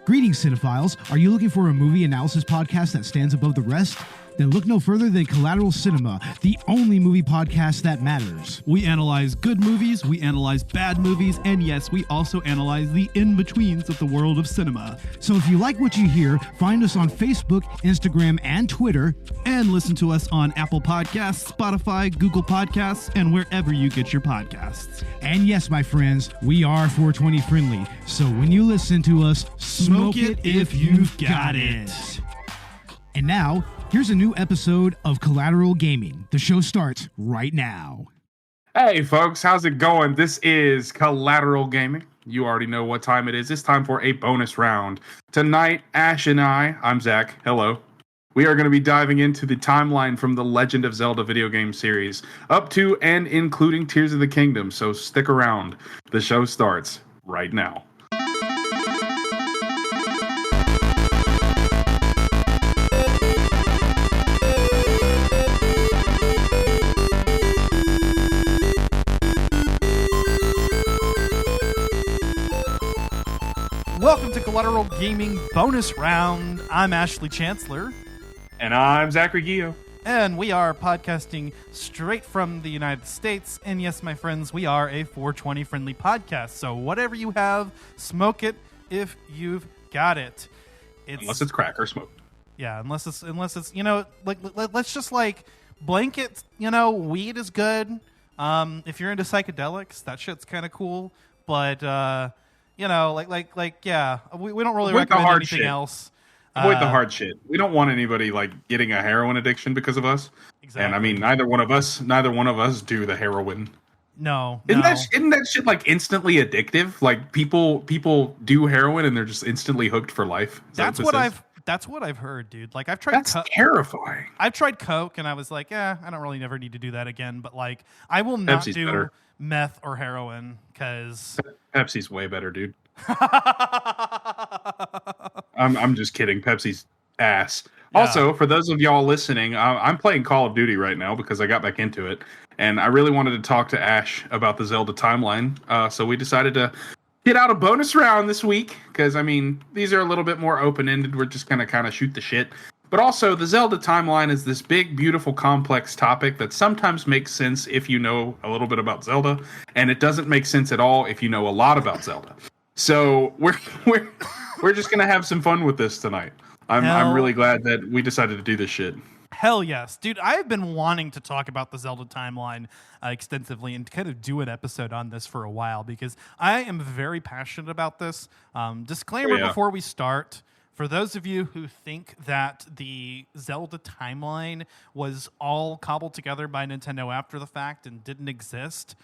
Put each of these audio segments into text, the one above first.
Greetings, cinephiles. Are you looking for a movie analysis podcast that stands above the rest? Then look no further than Collateral Cinema, the only movie podcast that matters. We analyze good movies, we analyze bad movies, and yes, we also analyze the in-betweens of the world of cinema. So if you like what you hear, find us on Facebook, Instagram, and Twitter. And listen to us on Apple Podcasts, Spotify, Google Podcasts, and wherever you get your podcasts. And yes, my friends, we are 420 friendly. So when you listen to us, smoke it if you've got it. And now, here's a new episode of Collateral Gaming. The show starts right now. Hey folks, how's it going? This is Collateral Gaming. You already know what time it is. It's time for a bonus round. Tonight, Ash and I'm Zach. Hello. We are going to be diving into the timeline from the Legend of Zelda video game series, up to and including Tears of the Kingdom. So stick around. The show starts right now. Welcome to Collateral Gaming Bonus Round. I'm Ashley Chancellor. And I'm Zachary Gio. And we are podcasting straight from the United States. And yes, my friends, we are a 420 friendly podcast. So whatever you have, smoke it if you've got it. Unless it's crack or smoke. Yeah, unless it's let's just blanket, weed is good. If you're into psychedelics, that shit's kind of cool. But yeah, we don't really recommend anything else. Avoid the hard shit. We don't want anybody getting a heroin addiction because of us. Exactly. And I mean, neither one of us do the heroin. No. Isn't that shit instantly addictive? Like people do heroin and they're just instantly hooked for life. That's what I've heard, dude. Like I've tried. That's terrifying. I've tried coke and I was like, I don't really never need to do that again. But I will not Pepsi's do better. Meth or heroin because Pepsi's way better, dude. I'm just kidding. Pepsi's ass. Yeah. Also, for those of y'all listening, I'm playing Call of Duty right now because I got back into it, and I really wanted to talk to Ash about the Zelda timeline. So we decided to get out a bonus round this week because these are a little bit more open-ended. We're just gonna kind of shoot the shit. But also, the Zelda timeline is this big, beautiful, complex topic that sometimes makes sense if you know a little bit about Zelda, and it doesn't make sense at all if you know a lot about Zelda. So we're just gonna have some fun with this tonight. I'm really glad that we decided to do this shit. Hell yes, dude! I've been wanting to talk about the Zelda timeline extensively and kind of do an episode on this for a while because I am very passionate about this. Disclaimer before we start. For those of you who think that the Zelda timeline was all cobbled together by Nintendo after the fact and didn't exist,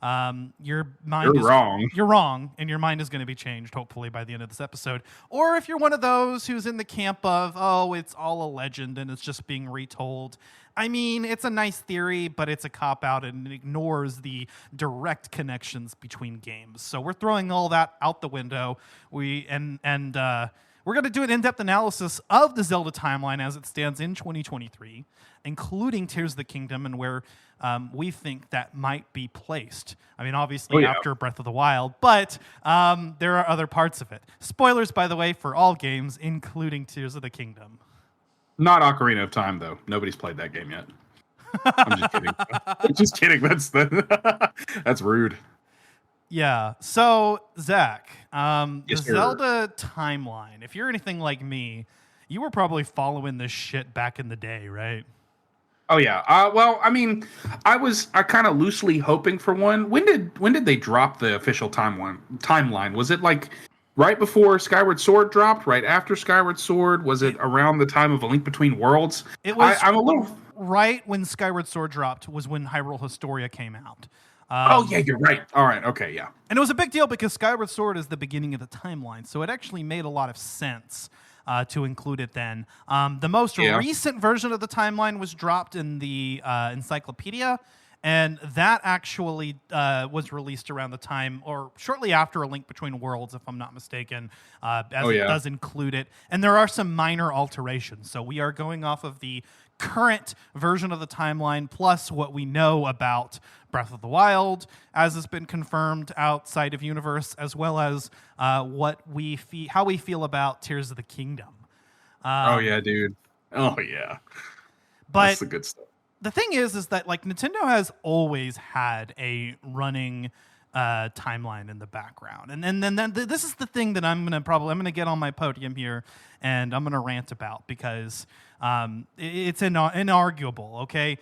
you're wrong. You're wrong, and your mind is going to be changed, hopefully, by the end of this episode. Or if you're one of those who's in the camp of, it's all a legend and it's just being retold. It's a nice theory, but it's a cop-out and it ignores the direct connections between games. So we're throwing all that out the window. We're going to do an in-depth analysis of the Zelda timeline as it stands in 2023, including Tears of the Kingdom and where we think that might be placed. Obviously after Breath of the Wild, but there are other parts of it. Spoilers, by the way, for all games, including Tears of the Kingdom. Not Ocarina of Time, though. Nobody's played that game yet. I'm just kidding. I'm just kidding. That's rude. Yeah. So, Zach, the Yes, sir. Zelda timeline, if you're anything like me, you were probably following this shit back in the day, right? Oh, yeah. I kind of loosely hoping for one. When did they drop the official timeline? Was it right before Skyward Sword dropped? Right after Skyward Sword? Was it around the time of A Link Between Worlds? It was I'm a little... right when Skyward Sword dropped was when Hyrule Historia came out. Yeah, you're right. All right, okay, yeah. And it was a big deal because Skyward Sword is the beginning of the timeline, so it actually made a lot of sense to include it then. The most recent version of the timeline was dropped in the encyclopedia, And that actually was released around the time or shortly after A Link Between Worlds, if I'm not mistaken, it does include it. And there are some minor alterations. So we are going off of the current version of the timeline plus what we know about Breath of the Wild, as has been confirmed outside of universe, as well as how we feel about Tears of the Kingdom. Oh yeah, dude. Oh yeah. But that's the good stuff. The thing is that like Nintendo has always had a running timeline in the background, and then this is the thing that I'm gonna get on my podium here and I'm gonna rant about because it's inarguable. Okay,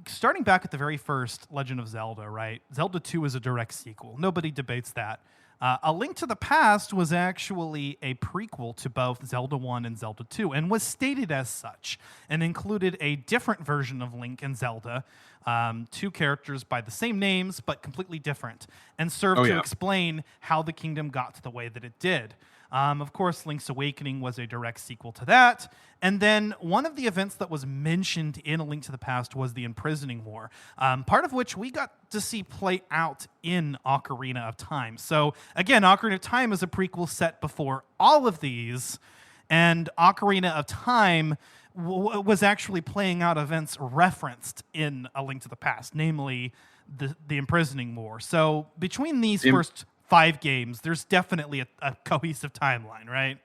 starting back at the very first Legend of Zelda, right? Zelda 2 is a direct sequel. Nobody debates that. A Link to the Past was actually a prequel to both Zelda 1 and Zelda 2 and was stated as such and included a different version of Link and Zelda, two characters by the same names but completely different, and served to explain how the kingdom got to the way that it did. Of course, Link's Awakening was a direct sequel to that. And then one of the events that was mentioned in A Link to the Past was the Imprisoning War, part of which we got to see play out in Ocarina of Time. So again, Ocarina of Time is a prequel set before all of these, and Ocarina of Time was actually playing out events referenced in A Link to the Past, namely the Imprisoning War. So between these first 5 games, there's definitely a cohesive timeline, right?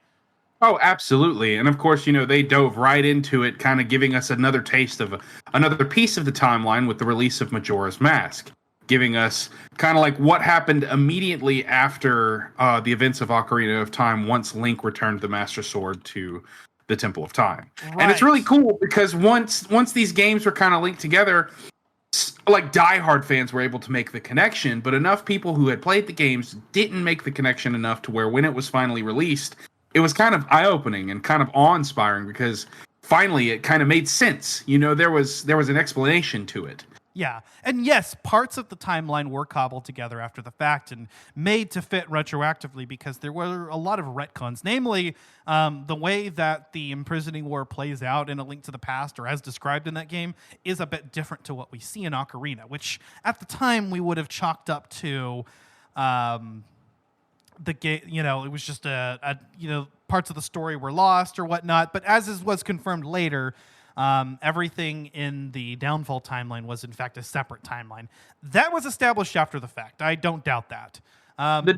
Oh, absolutely. And of course, they dove right into it, kind of giving us another taste of another piece of the timeline with the release of Majora's Mask, giving us kind of like what happened immediately after the events of Ocarina of Time once Link returned the Master Sword to the Temple of Time. Right. And it's really cool because once these games were kind of linked together, like diehard fans were able to make the connection, but enough people who had played the games didn't make the connection enough to where when it was finally released, it was kind of eye-opening and kind of awe-inspiring because finally it kind of made sense. There was an explanation to it. Yeah. And yes, parts of the timeline were cobbled together after the fact and made to fit retroactively because there were a lot of retcons. Namely, the way that the Imprisoning War plays out in A Link to the Past, or as described in that game, is a bit different to what we see in Ocarina, which at the time we would have chalked up to the game. It was just parts of the story were lost or whatnot. But as was confirmed later, everything in the Downfall timeline was in fact a separate timeline. That was established after the fact. I don't doubt that. The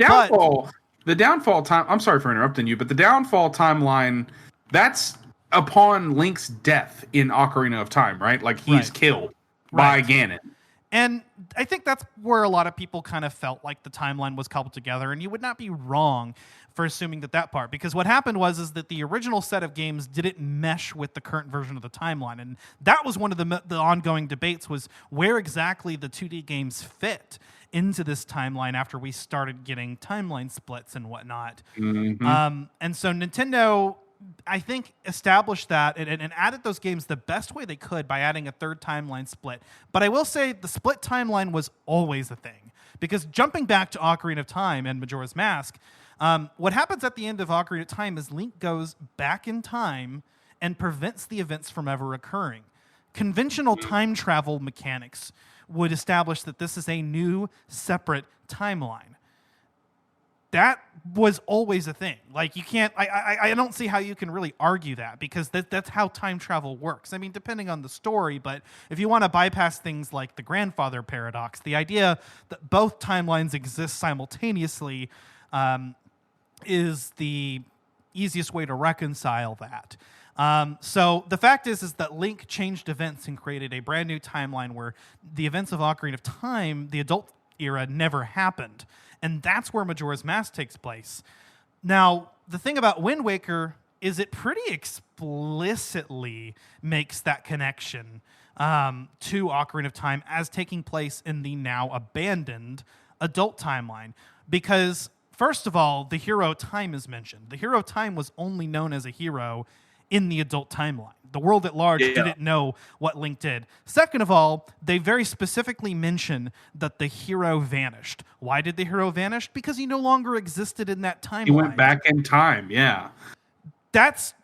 Downfall time. I'm sorry for interrupting you, but the Downfall timeline, that's upon Link's death in Ocarina of Time, right? Like he's killed by Ganon. And I think that's where a lot of people kind of felt like the timeline was cobbled together, and you would not be wrong for assuming that part, because what happened was that the original set of games didn't mesh with the current version of the timeline, and that was one of the ongoing debates, was where exactly the 2D games fit into this timeline after we started getting timeline splits and whatnot. Mm-hmm. And so Nintendo, I think, established that and added those games the best way they could by adding a third timeline split. But I will say the split timeline was always a thing, because jumping back to Ocarina of Time and Majora's Mask, what happens at the end of Ocarina of Time is Link goes back in time and prevents the events from ever occurring. Conventional time travel mechanics would establish that this is a new, separate timeline. That was always a thing. Like, you can't, I don't see how you can really argue that, because that's how time travel works. I mean, depending on the story, but if you want to bypass things like the grandfather paradox, the idea that both timelines exist simultaneously is the easiest way to reconcile that. So the fact is that Link changed events and created a brand new timeline where the events of Ocarina of Time, the adult era, never happened. And that's where Majora's Mask takes place. Now, the thing about Wind Waker is it pretty explicitly makes that connection to Ocarina of Time as taking place in the now abandoned adult timeline. Because, first of all, the hero Time is mentioned. The hero Time was only known as a hero in the adult timeline. The world at large didn't know what Link did. Second of all, they very specifically mention that the hero vanished. Why did the hero vanish? Because he no longer existed in that timeline. He went back in time, yeah. That's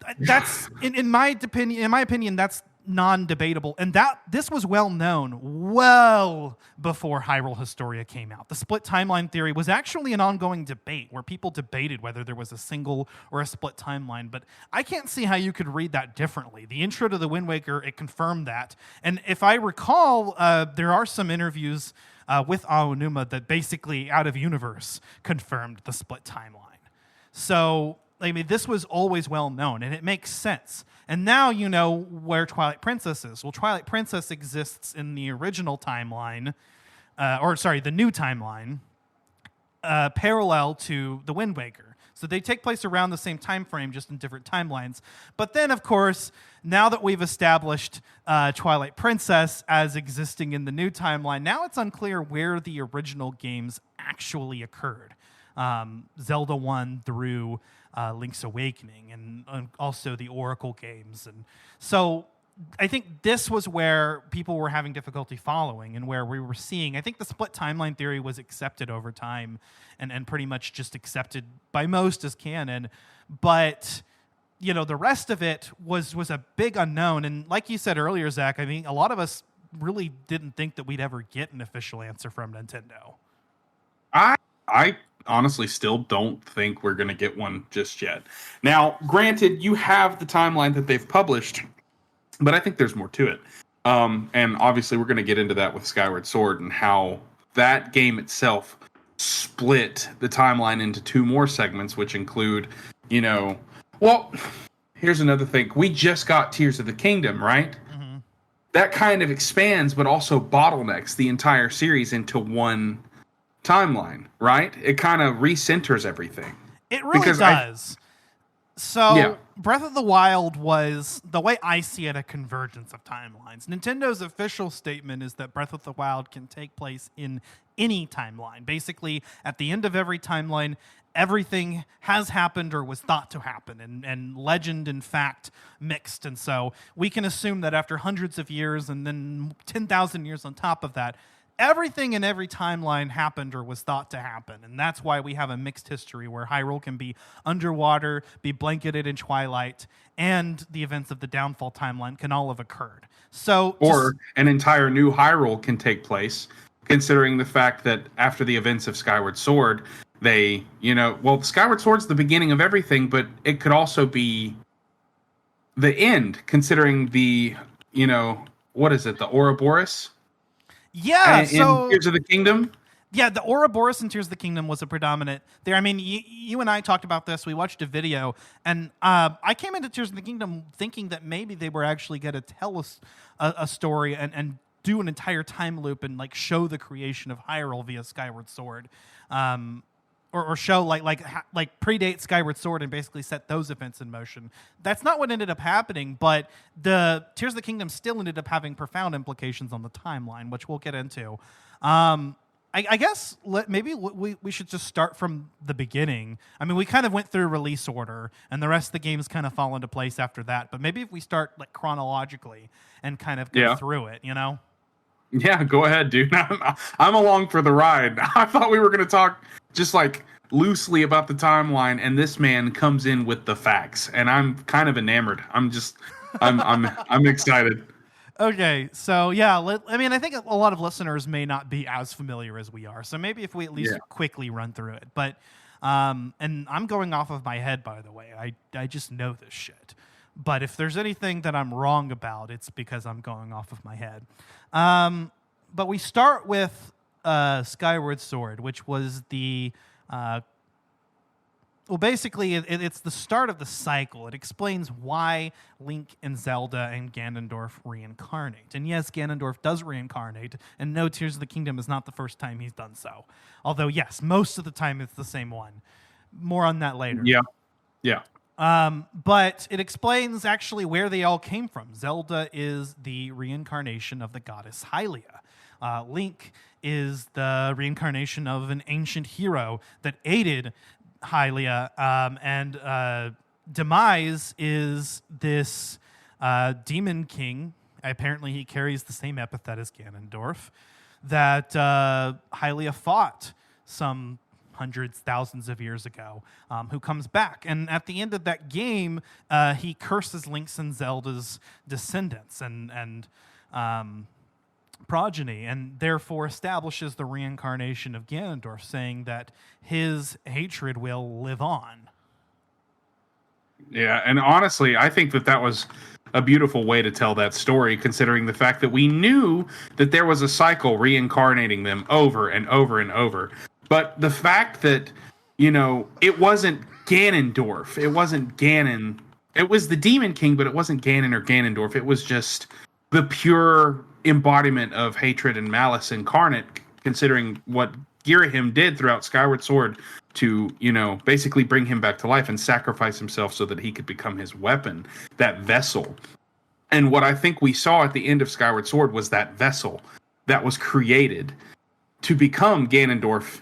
in my opinion, that's non-debatable, and that this was well known well before Hyrule Historia came out. The split timeline theory was actually an ongoing debate where people debated whether there was a single or a split timeline, but I can't see how you could read that differently. The intro to the Wind Waker, it confirmed that, and if I recall, there are some interviews with Aonuma that basically out of universe confirmed the split timeline. So, I mean, this was always well known, and it makes sense. And now you know where Twilight Princess is. Well, Twilight Princess exists in the original timeline, the new timeline, parallel to the Wind Waker. So they take place around the same time frame, just in different timelines. But then, of course, now that we've established Twilight Princess as existing in the new timeline, now it's unclear where the original games actually occurred. Zelda 1 through Link's Awakening, and also the Oracle games. And so I think this was where people were having difficulty following, and where we were seeing, I think the split timeline theory was accepted over time and pretty much just accepted by most as canon. But, you know, the rest of it was a big unknown. And like you said earlier, Zach, I mean, a lot of us really didn't think that we'd ever get an official answer from Nintendo. I honestly still don't think we're going to get one just yet. Now, granted, you have the timeline that they've published, but I think there's more to it. And obviously, we're going to get into that with Skyward Sword and how that game itself split the timeline into two more segments, which include, you know, well, here's another thing. We just got Tears of the Kingdom, right? Mm-hmm. That kind of expands, but also bottlenecks the entire series into one timeline, right? It kind of recenters everything. It really does. Breath of the Wild was, the way I see it, a convergence of timelines. Nintendo's official statement is that Breath of the Wild can take place in any timeline. Basically, at the end of every timeline, everything has happened or was thought to happen, and legend and fact mixed. And so we can assume that after hundreds of years and then 10,000 years on top of that, everything in every timeline happened or was thought to happen. And that's why we have a mixed history where Hyrule can be underwater, be blanketed in twilight, and the events of the Downfall timeline can all have occurred. Or an entire new Hyrule can take place, considering the fact that after the events of Skyward Sword, Skyward Sword's the beginning of everything, but it could also be the end, considering the, what is it, the Ouroboros? Yeah, in Tears of the Kingdom? Yeah, the Ouroboros in Tears of the Kingdom was a predominant there. I mean, you and I talked about this. We watched a video, and I came into Tears of the Kingdom thinking that maybe they were actually going to tell us a story and do an entire time loop and like show the creation of Hyrule via Skyward Sword, or show like predate Skyward Sword and basically set those events in motion. That's not what ended up happening, but the Tears of the Kingdom still ended up having profound implications on the timeline, which we'll get into. I guess maybe we should just start from the beginning. I mean, we kind of went through release order, and the rest of the games kind of fall into place after that. But maybe if we start like chronologically and kind of go through it, Yeah, go ahead, dude. I'm along for the ride. I thought we were going to talk just like loosely about the timeline, and this man comes in with the facts, and I'm kind of enamored. I'm excited. Okay, so yeah, I think a lot of listeners may not be as familiar as we are, so maybe if we at least quickly run through it. But and I'm going off of my head, by the way. I just know this shit. But if there's anything that I'm wrong about, it's because I'm going off of my head. But we start with Skyward Sword, which was the basically, it's the start of the cycle. It explains why Link and Zelda and Ganondorf reincarnate. And yes, Ganondorf does reincarnate, and no, Tears of the Kingdom is not the first time he's done so. Although, yes, most of the time it's the same one. More on that later. Yeah. But it explains actually where they all came from. Zelda is the reincarnation of the goddess Hylia. Link is the reincarnation of an ancient hero that aided Hylia, and Demise is this demon king. Apparently he carries the same epithet as Ganondorf, that Hylia fought some hundreds, thousands of years ago, who comes back. And at the end of that game, he curses Link's and Zelda's descendants and progeny, and therefore establishes the reincarnation of Ganondorf, saying that his hatred will live on. Yeah, and honestly, I think that was a beautiful way to tell that story, considering the fact that we knew that there was a cycle reincarnating them over and over and over. But the fact that, it wasn't Ganondorf, it wasn't Ganon, it was the Demon King, but it wasn't Ganon or Ganondorf. It was just the pure embodiment of hatred and malice incarnate, considering what Girahim did throughout Skyward Sword to, basically bring him back to life and sacrifice himself so that he could become his weapon, that vessel. And what I think we saw at the end of Skyward Sword was that vessel that was created to become Ganondorf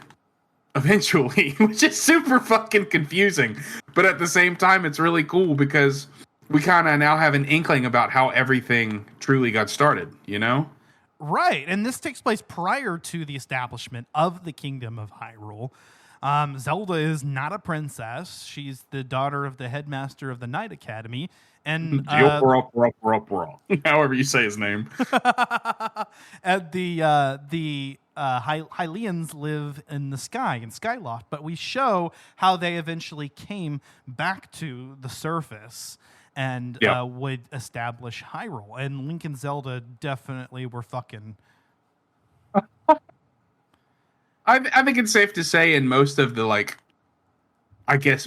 eventually, which is super fucking confusing. But at the same time, it's really cool because we kind of now have an inkling about how everything truly got started, Right, and this takes place prior to the establishment of the Kingdom of Hyrule. Zelda is not a princess. She's the daughter of the headmaster of the Knight Academy. And however you say his name. And the Hylians live in the sky, in Skyloft, but we show how they eventually came back to the surface and would establish Hyrule. And Link and Zelda definitely were fucking... I think it's safe to say in most of the,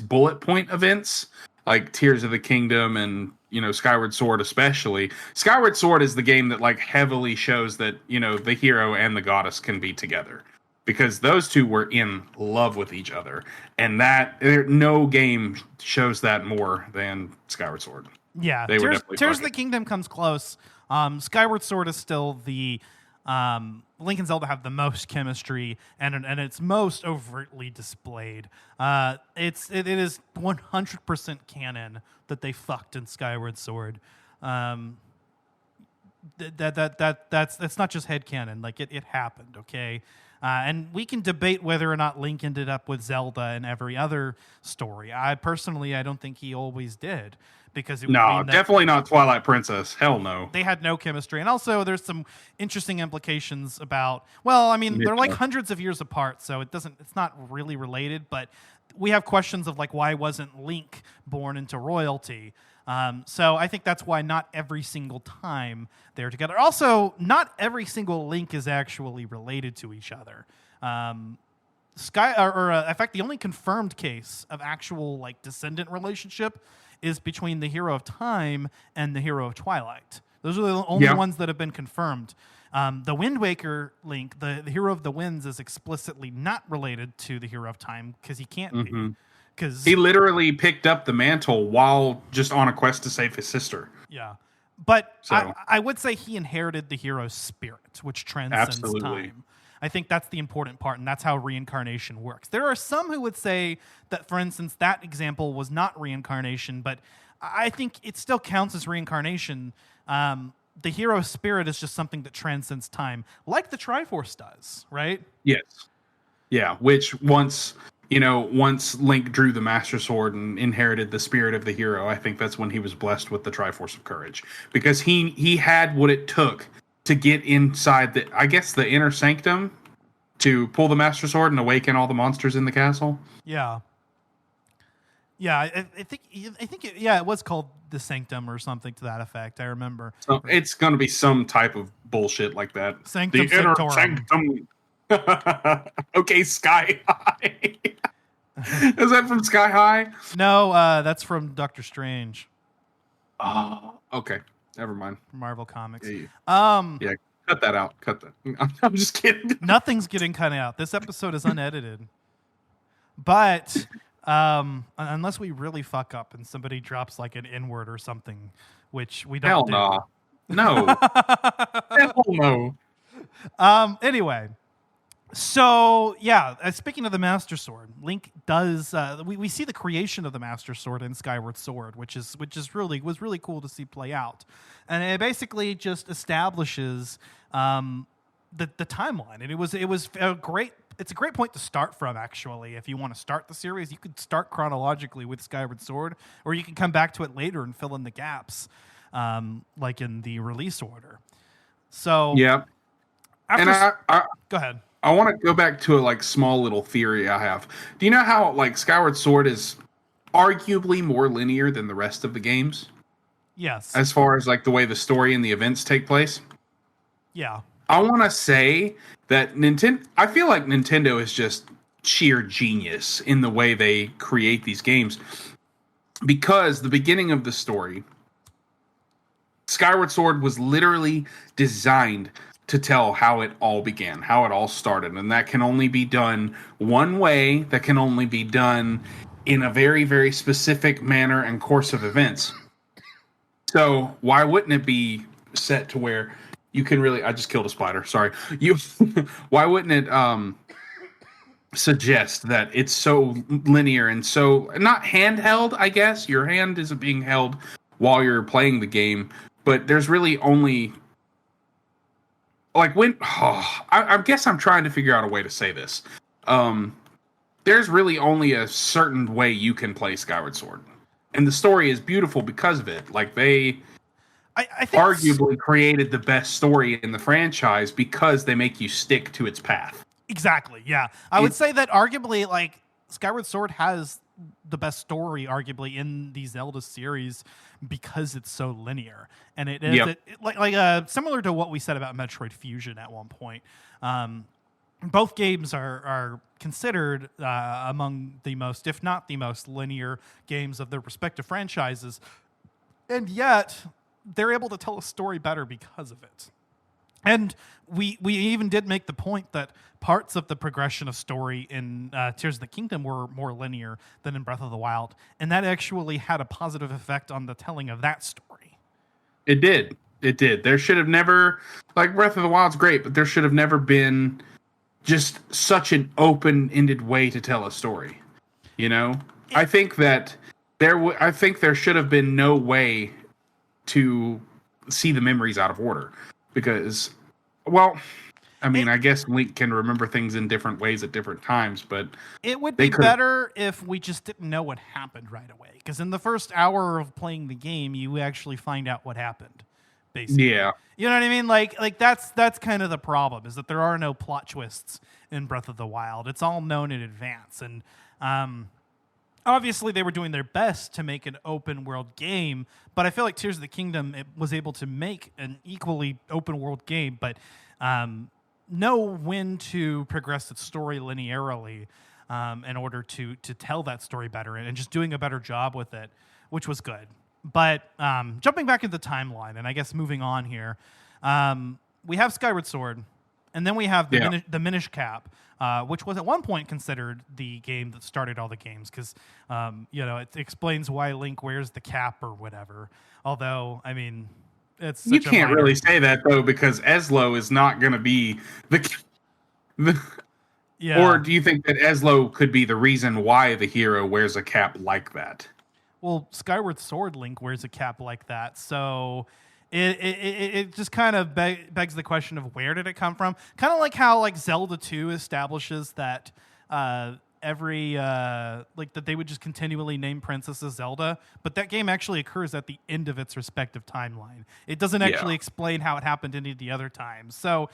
bullet point events, like Tears of the Kingdom and, Skyward Sword especially. Skyward Sword is the game that, heavily shows that, the hero and the goddess can be together. Because those two were in love with each other. And no game shows that more than Skyward Sword. Yeah, Tears of the Kingdom comes close. Skyward Sword is still the... Link and Zelda have the most chemistry, and it's most overtly displayed. It is 100% canon that they fucked in Skyward Sword. That's not just headcanon. It happened, okay? And we can debate whether or not Link ended up with Zelda in every other story. I don't think he always did. Because it would definitely not Twilight Princess. Hell no. They had no chemistry. And also there's some interesting implications about, they're hundreds of years apart, so it's not really related, but we have questions of why wasn't Link born into royalty? So I think that's why not every single time they're together. Also, not every single Link is actually related to each other. In fact, the only confirmed case of actual descendant relationship is between the Hero of Time and the Hero of Twilight. Those are the only ones that have been confirmed. The Wind Waker Link, the Hero of the Winds, is explicitly not related to the Hero of Time because he can't be. Because he literally picked up the mantle while just on a quest to save his sister. Yeah. But I would say he inherited the hero's spirit, which transcends time. I think that's the important part, and that's how reincarnation works. There are some who would say that, for instance, that example was not reincarnation, but I think it still counts as reincarnation. The hero's spirit is just something that transcends time, like the Triforce does, right? Yes. Yeah, which once Link drew the Master Sword and inherited the spirit of the hero, I think that's when he was blessed with the Triforce of Courage. Because he had what it took to get inside the inner sanctum to pull the Master Sword and awaken all the monsters in the castle. Yeah. Yeah, I think it was called the Sanctum or something to that effect. I remember. So it's going to be some type of bullshit like that. Sanctum the inner Sanctorum. Sanctum. Okay, Sky High. Is that from Sky High? No, that's from Doctor Strange. Oh, okay. Never mind. Marvel Comics. Yeah, cut that out. Cut that. I'm just kidding. Nothing's getting cut out. This episode is unedited. But unless we really fuck up and somebody drops an N-word or something, which we don't do. Hell no. Hell no. Anyway. So speaking of the Master Sword, Link does. We see the creation of the Master Sword in Skyward Sword, which was really cool to see play out, and it basically just establishes the timeline, and it was a great it's a great point to start from, actually. If you want to start the series, you could start chronologically with Skyward Sword, or you can come back to it later and fill in the gaps, like in the release order. So yeah. And go ahead. I want to go back to a like small little theory I have. Do you know how like Skyward Sword is arguably more linear than the rest of the games? Yes. As far as like the way the story and the events take place? Yeah. I want to say that I feel like Nintendo is just sheer genius in the way they create these games, because the beginning of the story, Skyward Sword was literally designed to tell how it all began, how it all started. And that can only be done one way, that can only be done in a very, very specific manner and course of events. So why wouldn't it be set to where you can really... I just killed a spider. Sorry. Why wouldn't it suggest that it's so linear and so... Not handheld, I guess. Your hand isn't being held while you're playing the game. But there's really only... Like when... I guess I'm trying to figure out a way to say this. There's really only a certain way you can play Skyward Sword. And the story is beautiful because of it. Like they... I think arguably created the best story in the franchise because they make you stick to its path. Exactly, yeah. I would say that arguably, like, Skyward Sword has the best story, arguably, in the Zelda series because it's so linear. And it is similar to what we said about Metroid Fusion at one point. Both games are considered among the most, if not the most, linear games of their respective franchises. And yet... they're able to tell a story better because of it. And we even did make the point that parts of the progression of story in Tears of the Kingdom were more linear than in Breath of the Wild. And that actually had a positive effect on the telling of that story. It did. It did. There should have never... Like, Breath of the Wild's great, but there should have never been just such an open-ended way to tell a story. You know? I think that there should have been no way to see the memories out of order, because, well, I mean, I guess Link can remember things in different ways at different times, but it would be better if we just didn't know what happened right away, because in the first hour of playing the game, you actually find out what happened, basically. Yeah. You know what I mean? Like that's kind of the problem, is that there are no plot twists in Breath of the Wild. It's all known in advance, and obviously, they were doing their best to make an open-world game, but I feel like Tears of the Kingdom was able to make an equally open-world game, but know when to progress its story linearly in order to tell that story better, and just doing a better job with it, which was good. But jumping back into the timeline, and I guess moving on here, we have Skyward Sword, and then we have the Minish Cap, which was at one point considered the game that started all the games, because it explains why Link wears the cap or whatever. Although, I mean, it's such you can't really say that though, because Eslo is not going to be the yeah. Or do you think that Eslo could be the reason why the hero wears a cap like that? Well, Skyward Sword Link wears a cap like that, so. It just kind of begs the question of where did it come from? Kind of like how like Zelda 2 establishes that that they would just continually name princesses Zelda, but that game actually occurs at the end of its respective timeline. It doesn't actually explain how it happened any of the other times. So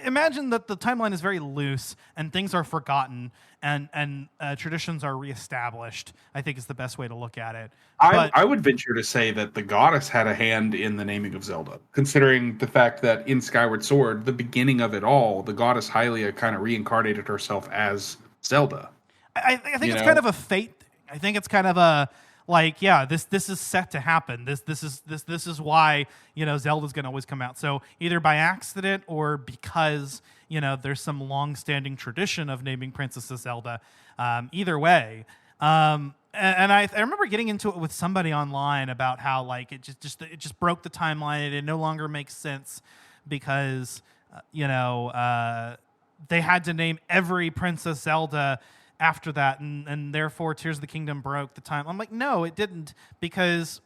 imagine that the timeline is very loose and things are forgotten and traditions are reestablished, I think is the best way to look at it. I would venture to say that the goddess had a hand in the naming of Zelda, considering the fact that in Skyward Sword, the beginning of it all, the goddess Hylia kind of reincarnated herself as Zelda. I think it's kind of a fate thing. I think it's kind of a this is set to happen. This is why Zelda's going to always come out. So either by accident or because there's some long-standing tradition of naming princesses Zelda. Either way, and I remember getting into it with somebody online about how like it just broke the timeline and it no longer makes sense because they had to name every Princess Zelda after that, and therefore Tears of the Kingdom broke the time. I'm like, no, it didn't, because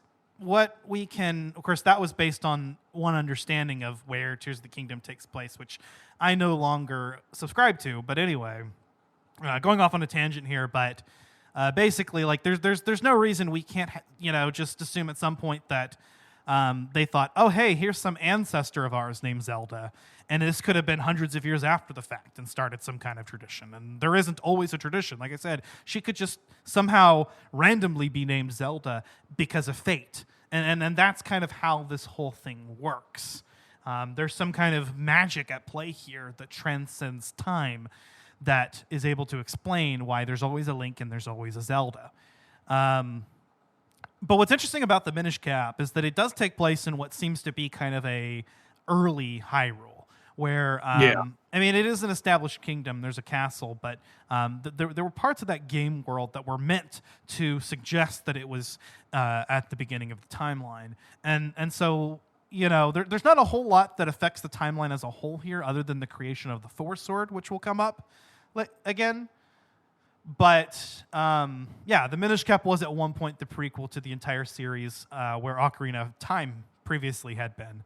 what we can, of course, that was based on one understanding of where Tears of the Kingdom takes place, which I no longer subscribe to. But anyway, going off on a tangent here, but basically, like, there's no reason we can't, just assume at some point that they thought, oh, hey, here's some ancestor of ours named Zelda. And this could have been hundreds of years after the fact and started some kind of tradition. And there isn't always a tradition. Like I said, she could just somehow randomly be named Zelda because of fate. And that's kind of how this whole thing works. There's some kind of magic at play here that transcends time that is able to explain why there's always a Link and there's always a Zelda. But what's interesting about the Minish Cap is that it does take place in what seems to be kind of a early Hyrule, where it is an established kingdom. There's a castle, but there were parts of that game world that were meant to suggest that it was at the beginning of the timeline, and so there's not a whole lot that affects the timeline as a whole here, other than the creation of the Force Sword, which will come up again. But the Minish Cap was at one point the prequel to the entire series, where Ocarina of Time previously had been.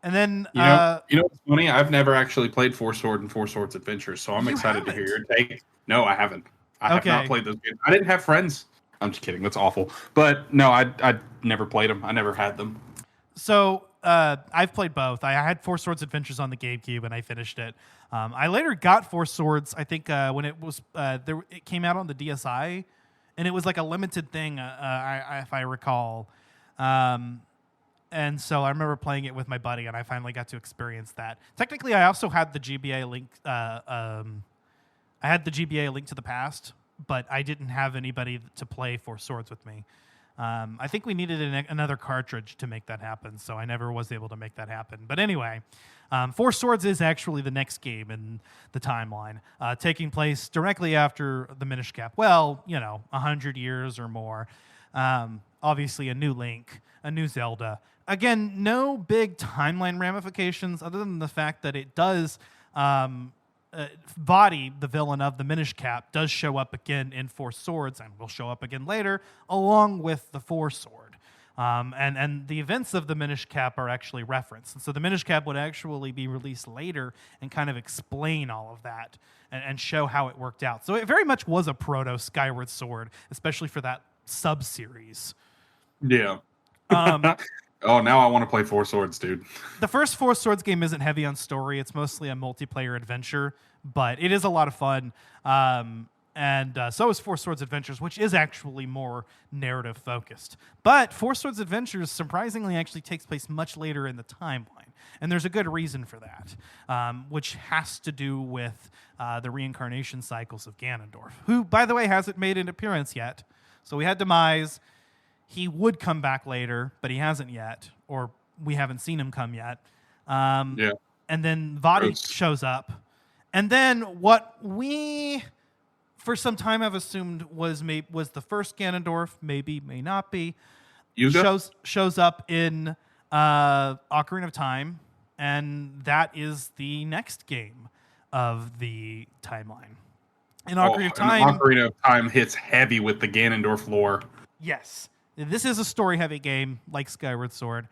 And then you know what's funny? I've never actually played Four Sword and Four Swords Adventures, so I'm excited to hear your take. No, I haven't. I have not played those games. I didn't have friends. I'm just kidding. That's awful. But no, I never played them. I never had them. So I've played both. I had Four Swords Adventures on the GameCube, and I finished it. I later got Four Swords, I think, when it was it came out on the DSi, and it was like a limited thing, if I recall. And so I remember playing it with my buddy, and I finally got to experience that. Technically, I also had the GBA Link. I had the GBA Link to the Past, but I didn't have anybody to play Four Swords with me. I think we needed another cartridge to make that happen, so I never was able to make that happen. But anyway, Four Swords is actually the next game in the timeline, taking place directly after the Minish Cap. Well, 100 years or more. Obviously, a new Link, a new Zelda. Again, no big timeline ramifications other than the fact that it does Body, the villain of the Minish Cap, does show up again in Four Swords and will show up again later, along with the Four Sword. And the events of the Minish Cap are actually referenced. And so the Minish Cap would actually be released later and kind of explain all of that and show how it worked out. So it very much was a proto Skyward Sword, especially for that sub-series. Yeah. Oh, now I want to play Four Swords, dude. The first Four Swords game isn't heavy on story. It's mostly a multiplayer adventure, but it is a lot of fun. And so is Four Swords Adventures, which is actually more narrative focused. But Four Swords Adventures surprisingly actually takes place much later in the timeline. And there's a good reason for that, which has to do with the reincarnation cycles of Ganondorf, who, by the way, hasn't made an appearance yet. So we had Demise. He would come back later, but he hasn't yet, or we haven't seen him come yet. And then Vadi shows up. And then what we, for some time, have assumed was the first Ganondorf, maybe, may not be, shows up in Ocarina of Time, and that is the next game of the timeline. In Ocarina of Time, Ocarina of Time hits heavy with the Ganondorf lore. Yes. This is a story-heavy game like Skyward Sword.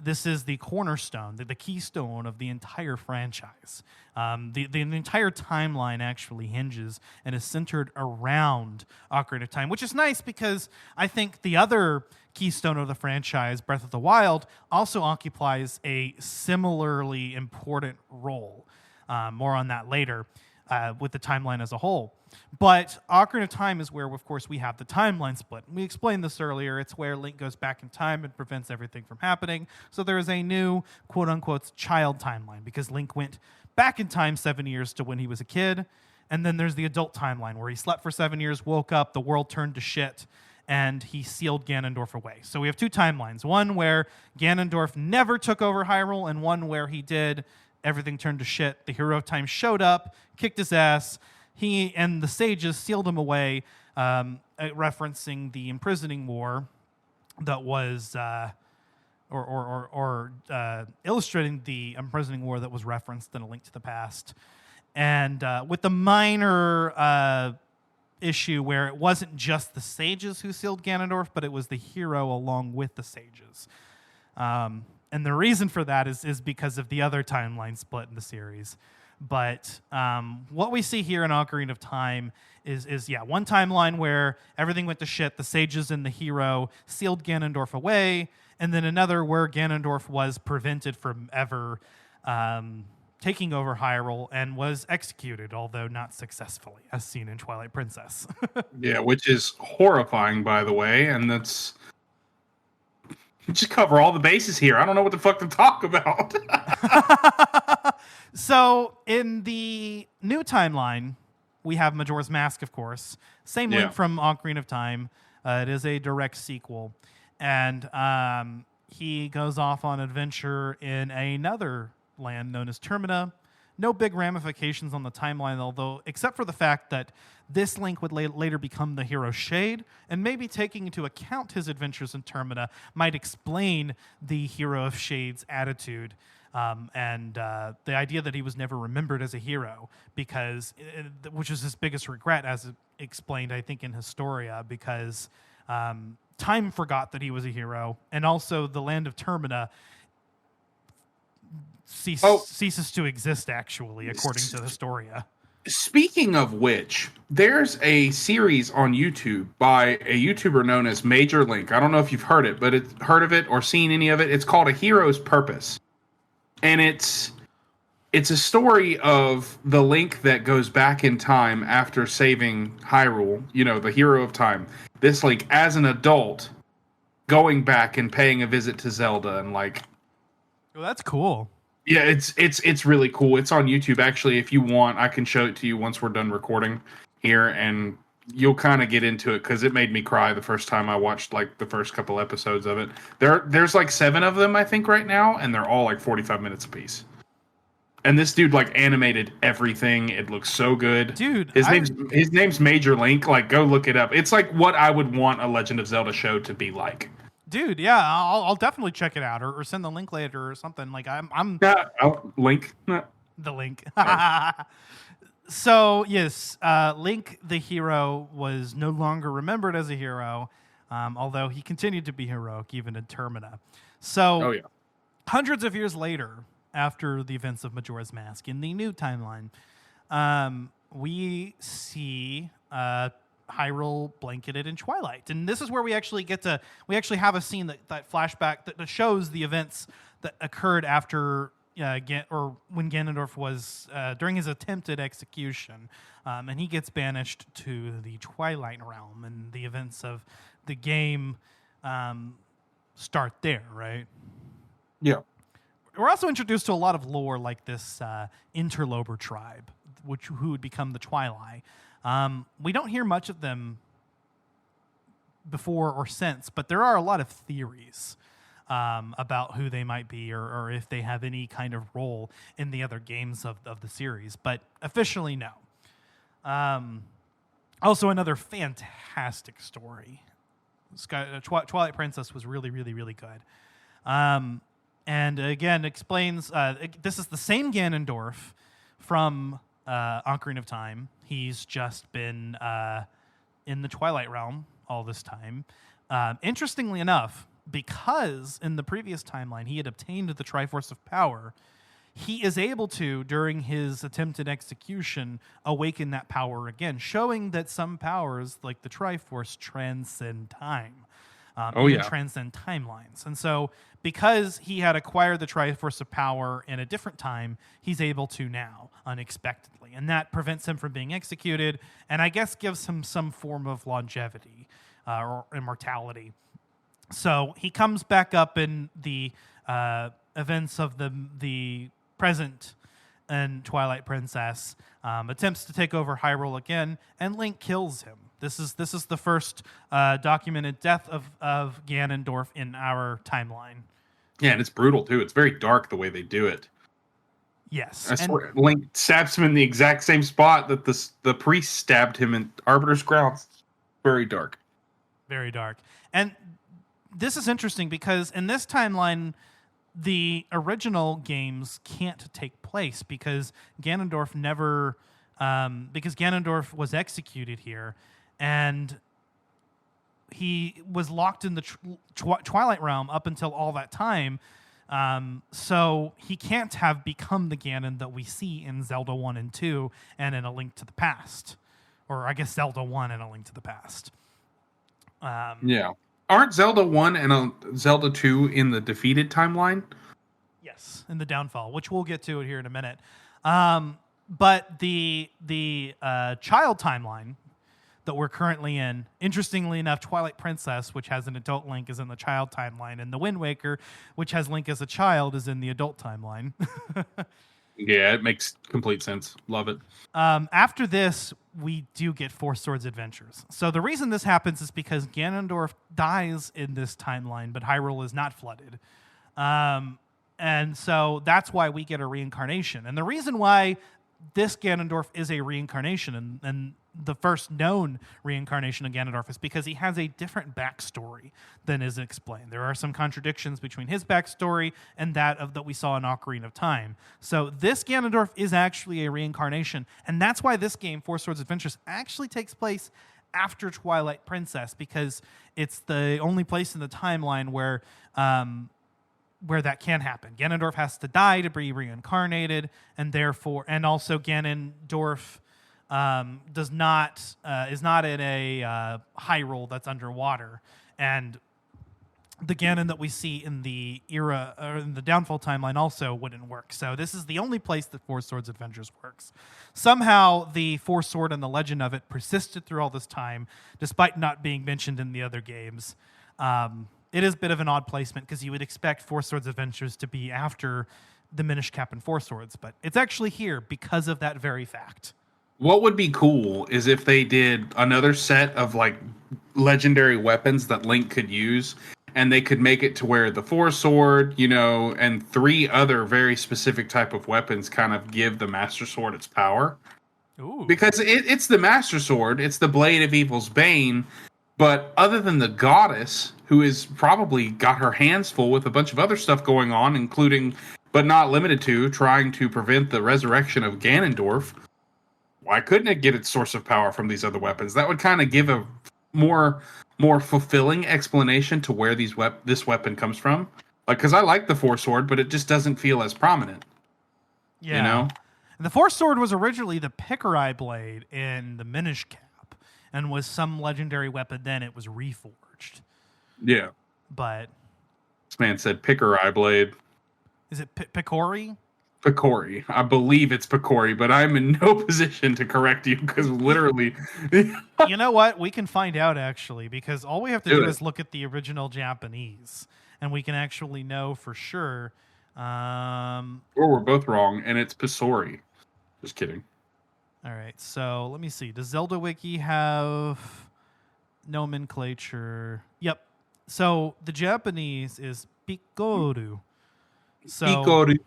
This is the cornerstone, the keystone of the entire franchise. The entire timeline actually hinges and is centered around Ocarina of Time, which is nice because I think the other keystone of the franchise, Breath of the Wild, also occupies a similarly important role. More on that later with the timeline as a whole. But Ocarina of Time is where, of course, we have the timeline split. We explained this earlier. It's where Link goes back in time and prevents everything from happening. So there is a new, quote-unquote, child timeline because Link went back in time 7 years to when he was a kid. And then there's the adult timeline where he slept for 7 years, woke up, the world turned to shit, and he sealed Ganondorf away. So we have two timelines. One where Ganondorf never took over Hyrule, and one where he did. Everything turned to shit. The hero of time showed up, kicked his ass. He and the sages sealed him away, referencing the imprisoning war that was, illustrating the imprisoning war that was referenced in A Link to the Past. And with the minor issue where it wasn't just the sages who sealed Ganondorf, but it was the hero along with the sages. And the reason for that is because of the other timeline split in the series. But what we see here in Ocarina of Time is one timeline where everything went to shit. The sages and the hero sealed Ganondorf away, and then another where Ganondorf was prevented from ever taking over Hyrule and was executed, although not successfully, as seen in Twilight Princess. Yeah, which is horrifying, by the way, and that's... Just cover all the bases here. I don't know what the fuck to talk about. So, in the new timeline, we have Majora's Mask, of course. Same Link from Ocarina of Time. It is a direct sequel. And he goes off on adventure in another land known as Termina. No big ramifications on the timeline, although, except for the fact that this Link would later become the hero Shade, and maybe taking into account his adventures in Termina might explain the hero of Shade's attitude and the idea that he was never remembered as a hero, which is his biggest regret, as explained, I think, in Historia, because time forgot that he was a hero, and also the land of Termina ceases to exist, actually, according to Historia. Speaking of which, there's a series on YouTube by a YouTuber known as Major Link. I don't know if you've heard of it or seen any of it. It's called A Hero's Purpose. And it's a story of the Link that goes back in time after saving Hyrule, the hero of time. This Link, as an adult, going back and paying a visit to Zelda and Oh, that's cool. Yeah, it's really cool. It's on YouTube. Actually, if you want, I can show it to you once we're done recording here, and you'll kind of get into it, because it made me cry the first time I watched the first couple episodes of it. There's 7 of them, I think, right now, and they're all 45 minutes apiece. And this dude animated everything. It looks so good, dude. His name's Major Link. Go look it up. It's what I would want a Legend of Zelda show to be like. Dude, yeah, I'll definitely check it out, or send the link later or something. I'll link the link. So yes, Link the hero was no longer remembered as a hero, although he continued to be heroic even in Termina. So, hundreds of years later, after the events of Majora's Mask, in the new timeline, we see Hyrule blanketed in twilight, and this is where we actually have a scene that flashback that shows the events that occurred after when Ganondorf was during his attempted execution, and he gets banished to the Twilight Realm, and the events of the game start there, right? Yeah. We're also introduced to a lot of lore, like this interloper tribe, who would become the Twilight. We don't hear much of them before or since, but there are a lot of theories about who they might be, or if they have any kind of role in the other games of the series. But officially, no. Also, another fantastic story. Twilight Princess was really, really, really good. And again, explains this is the same Ganondorf from Ocarina of Time. He's just been in the Twilight Realm all this time. Interestingly enough, because in the previous timeline he had obtained the Triforce of Power, he is able to, during his attempted execution, awaken that power again, showing that some powers, like the Triforce, transcend time. Transcend timelines. And so, because he had acquired the Triforce of Power in a different time, he's able to now, unexpectedly. And that prevents him from being executed, and I guess gives him some form of longevity or immortality. So he comes back up in the events of the present and Twilight Princess, attempts to take over Hyrule again, and Link kills him. This is the first documented death of Ganondorf in our timeline. Yeah, and it's brutal too. It's very dark the way they do it. Yes, I swear, Link stabs him in the exact same spot that the priest stabbed him in Arbiter's Grounds. Very dark. Very dark. And this is interesting because in this timeline, the original games can't take place because Ganondorf never because Ganondorf was executed here, and he was locked in the Twilight Realm up until all that time. So he can't have become the Ganon that we see in Zelda 1 and 2 and in A Link to the Past. Or I guess Zelda 1 and A Link to the Past. Yeah. Aren't Zelda 1 and Zelda 2 in the defeated timeline? Yes, in the Downfall, which we'll get to it here in a minute. But the child timeline that we're currently in, interestingly enough, Twilight Princess, which has an adult Link, is in the child timeline, and The Wind Waker, which has Link as a child, is in the adult timeline. Yeah, it makes complete sense. Love it. After this, we do get Four Swords Adventures. So the reason this happens is because Ganondorf dies in this timeline, but Hyrule is not flooded. And so that's why we get a reincarnation. And the reason why this Ganondorf is a reincarnation and the first known reincarnation of Ganondorf is because he has a different backstory than is explained. There are some contradictions between his backstory and that we saw in Ocarina of Time. So this Ganondorf is actually a reincarnation, and that's why this game, Four Swords Adventures, actually takes place after Twilight Princess, because it's the only place in the timeline where that can happen. Ganondorf has to die to be reincarnated, and also Ganondorf is not in a Hyrule that's underwater, and the Ganon that we see in the era or in the Downfall timeline also wouldn't work. So this is the only place that Four Swords Adventures works. Somehow the Four Sword and the legend of it persisted through all this time, despite not being mentioned in the other games. It is a bit of an odd placement because you would expect Four Swords Adventures to be after the Minish Cap and Four Swords, but it's actually here because of that very fact. What would be cool is if they did another set of like legendary weapons that Link could use, and they could make it to where the Four Sword, and 3 other very specific type of weapons kind of give the Master Sword its power. Ooh. Because it's the Master Sword, it's the Blade of Evil's Bane, but other than the goddess, who has probably got her hands full with a bunch of other stuff going on, including, but not limited to, trying to prevent the resurrection of Ganondorf, why couldn't it get its source of power from these other weapons? That would kind of give a more fulfilling explanation to where this weapon comes from. Like, because I like the Four Sword, but it just doesn't feel as prominent. Yeah. The Four Sword was originally the Picori blade in the Minish Cap, and was some legendary weapon. Then it was reforged. Yeah. But this man said Picori blade. Is it Picori? Picori. I believe it's Picori, but I'm in no position to correct you because literally... You know what? We can find out, actually, because all we have to do is look at the original Japanese, and we can actually know for sure. Or we're both wrong, and it's Pisori. Just kidding. All right, so let me see. Does Zelda Wiki have nomenclature? Yep. So the Japanese is Pikoru. So Pikoru.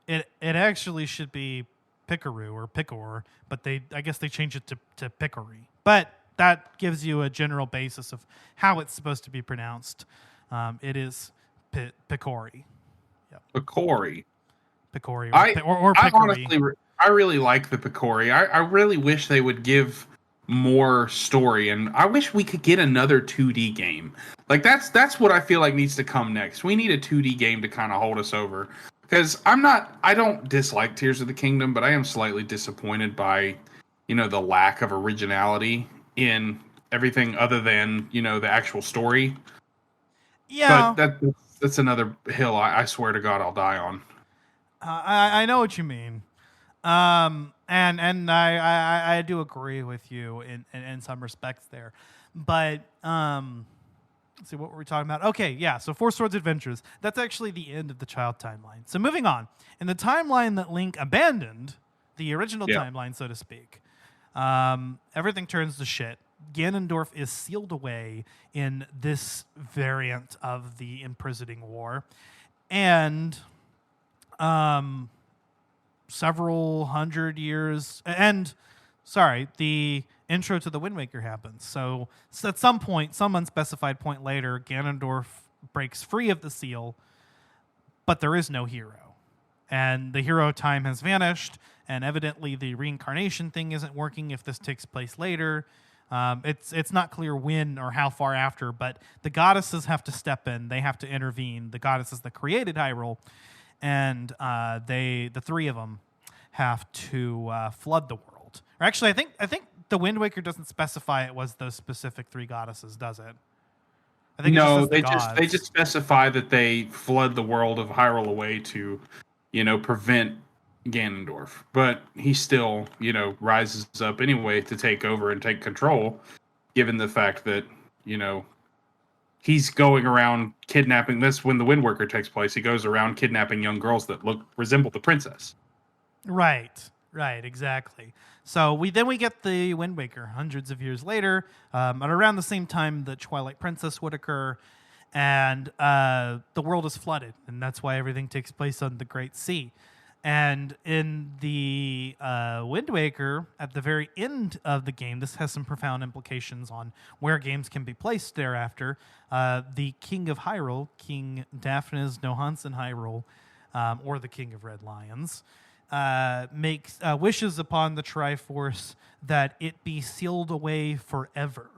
It actually should be Pikaru or Picor, but I guess they changed it to Picori. But that gives you a general basis of how it's supposed to be pronounced. It is Picori. Yep. Picori. Picori or Picori. I really like the Picori. I really wish they would give more story, and I wish we could get another 2D game. Like that's what I feel like needs to come next. We need a 2D game to kind of hold us over. Because I don't dislike Tears of the Kingdom, but I am slightly disappointed by, the lack of originality in everything other than, the actual story. Yeah. But that's another hill I swear to God I'll die on. I know what you mean. And I do agree with you in some respects there. But let's see, what were we talking about? Okay, yeah, so Four Swords Adventures. That's actually the end of the child timeline. So moving on. In the timeline that Link abandoned, the original timeline, so to speak, everything turns to shit. Ganondorf is sealed away in this variant of the imprisoning war. And several hundred years... the intro to the Wind Waker happens. So at some point, some unspecified point later, Ganondorf breaks free of the seal, but there is no hero. and the hero time has vanished, and evidently the reincarnation thing isn't working if this takes place later. It's not clear when or how far after, but the goddesses have to step in. They have to intervene. The goddesses that created Hyrule, and the three of them have to flood the world. Or actually, I think the Wind Waker doesn't specify it was those specific three goddesses, does it? I think they just specify that they flood the world of Hyrule away to, prevent Ganondorf. But he still, rises up anyway to take over and take control, given the fact that, he's going around kidnapping. This when the Wind Waker takes place. He goes around kidnapping young girls that resemble the princess. Right, exactly. So we get the Wind Waker hundreds of years later, at around the same time that Twilight Princess would occur, and the world is flooded, and that's why everything takes place on the Great Sea. And in the Wind Waker, at the very end of the game, this has some profound implications on where games can be placed thereafter. The King of Hyrule, King Daphnis no Hansen Hyrule, or the King of Red Lions, makes wishes upon the Triforce that it be sealed away forever.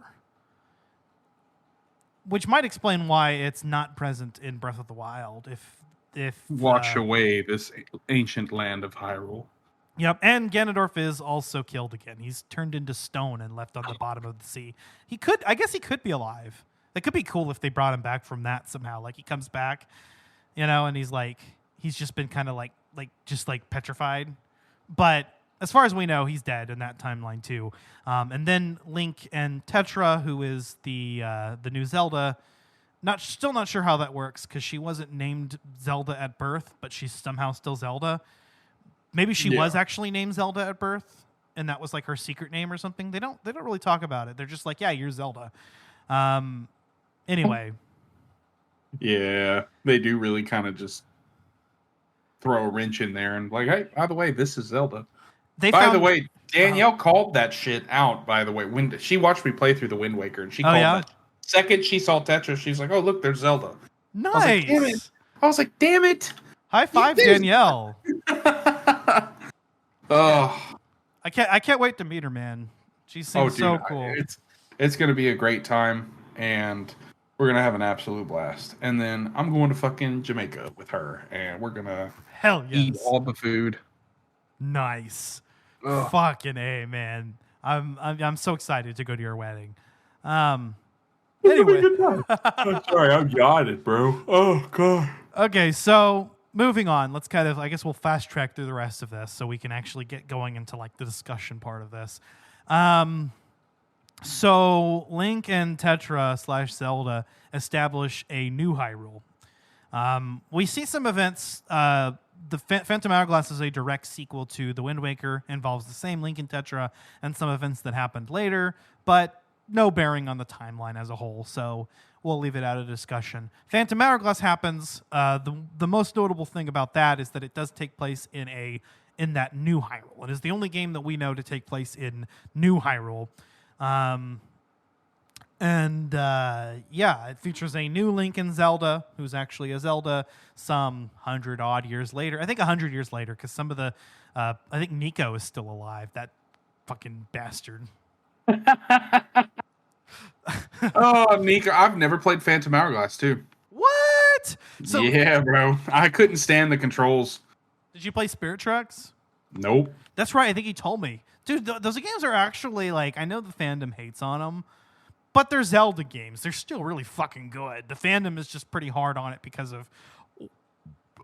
Which might explain why it's not present in Breath of the Wild. If wash away this ancient land of Hyrule. Yep, and Ganondorf is also killed again. He's turned into stone and left on the bottom of the sea. I guess he could be alive. It could be cool if they brought him back from that somehow. Like he comes back, and he's just been kind of just petrified. But as far as we know, he's dead in that timeline too. And then Link and Tetra, who is the new Zelda, still not sure how that works because she wasn't named Zelda at birth, but she's somehow still Zelda. Maybe she was actually named Zelda at birth, and that was like her secret name or something. They don't really talk about it. They're just like, yeah, you're Zelda. Anyway. Yeah, they do really kind of just throw a wrench in there and like, hey, by the way, this is Zelda. By the way, Danielle called that shit out, by the way. When she watched me play through the Wind Waker, and she called that. Second she saw Tetra, she's like, oh, look, there's Zelda. Nice. I was like, damn it. High five, Danielle. Oh. I can't wait to meet her, man. She seems so cool. It's going to be a great time, and we're going to have an absolute blast. And then I'm going to fucking Jamaica with her, and we're going to eat all the food. Nice. Ugh. Fucking A, man. I'm so excited to go to your wedding. Anyway. I'm sorry, I'm yawning, bro. Oh, God. Okay, so moving on. Let's I guess we'll fast track through the rest of this so we can actually get going into the discussion part of this. So Link and Tetra / Zelda establish a new Hyrule. We see some events. The Phantom Hourglass is a direct sequel to The Wind Waker, involves the same Link and Tetra and some events that happened later, but no bearing on the timeline as a whole, so we'll leave it out of discussion. Phantom Hourglass happens. The most notable thing about that is that it does take place in that new Hyrule. It is the only game that we know to take place in New Hyrule. It features a new Link and Zelda, who's actually a Zelda some 100-odd years later. I think 100 years later, because some of the... I think Nico is still alive, that fucking bastard. Oh, Nico. I've never played Phantom Hourglass, too. What? Yeah, bro. I couldn't stand the controls. Did you play Spirit Tracks? Nope. That's right. I think he told me. Dude, those games are actually, I know the fandom hates on them, but they're Zelda games. They're still really fucking good. The fandom is just pretty hard on it because of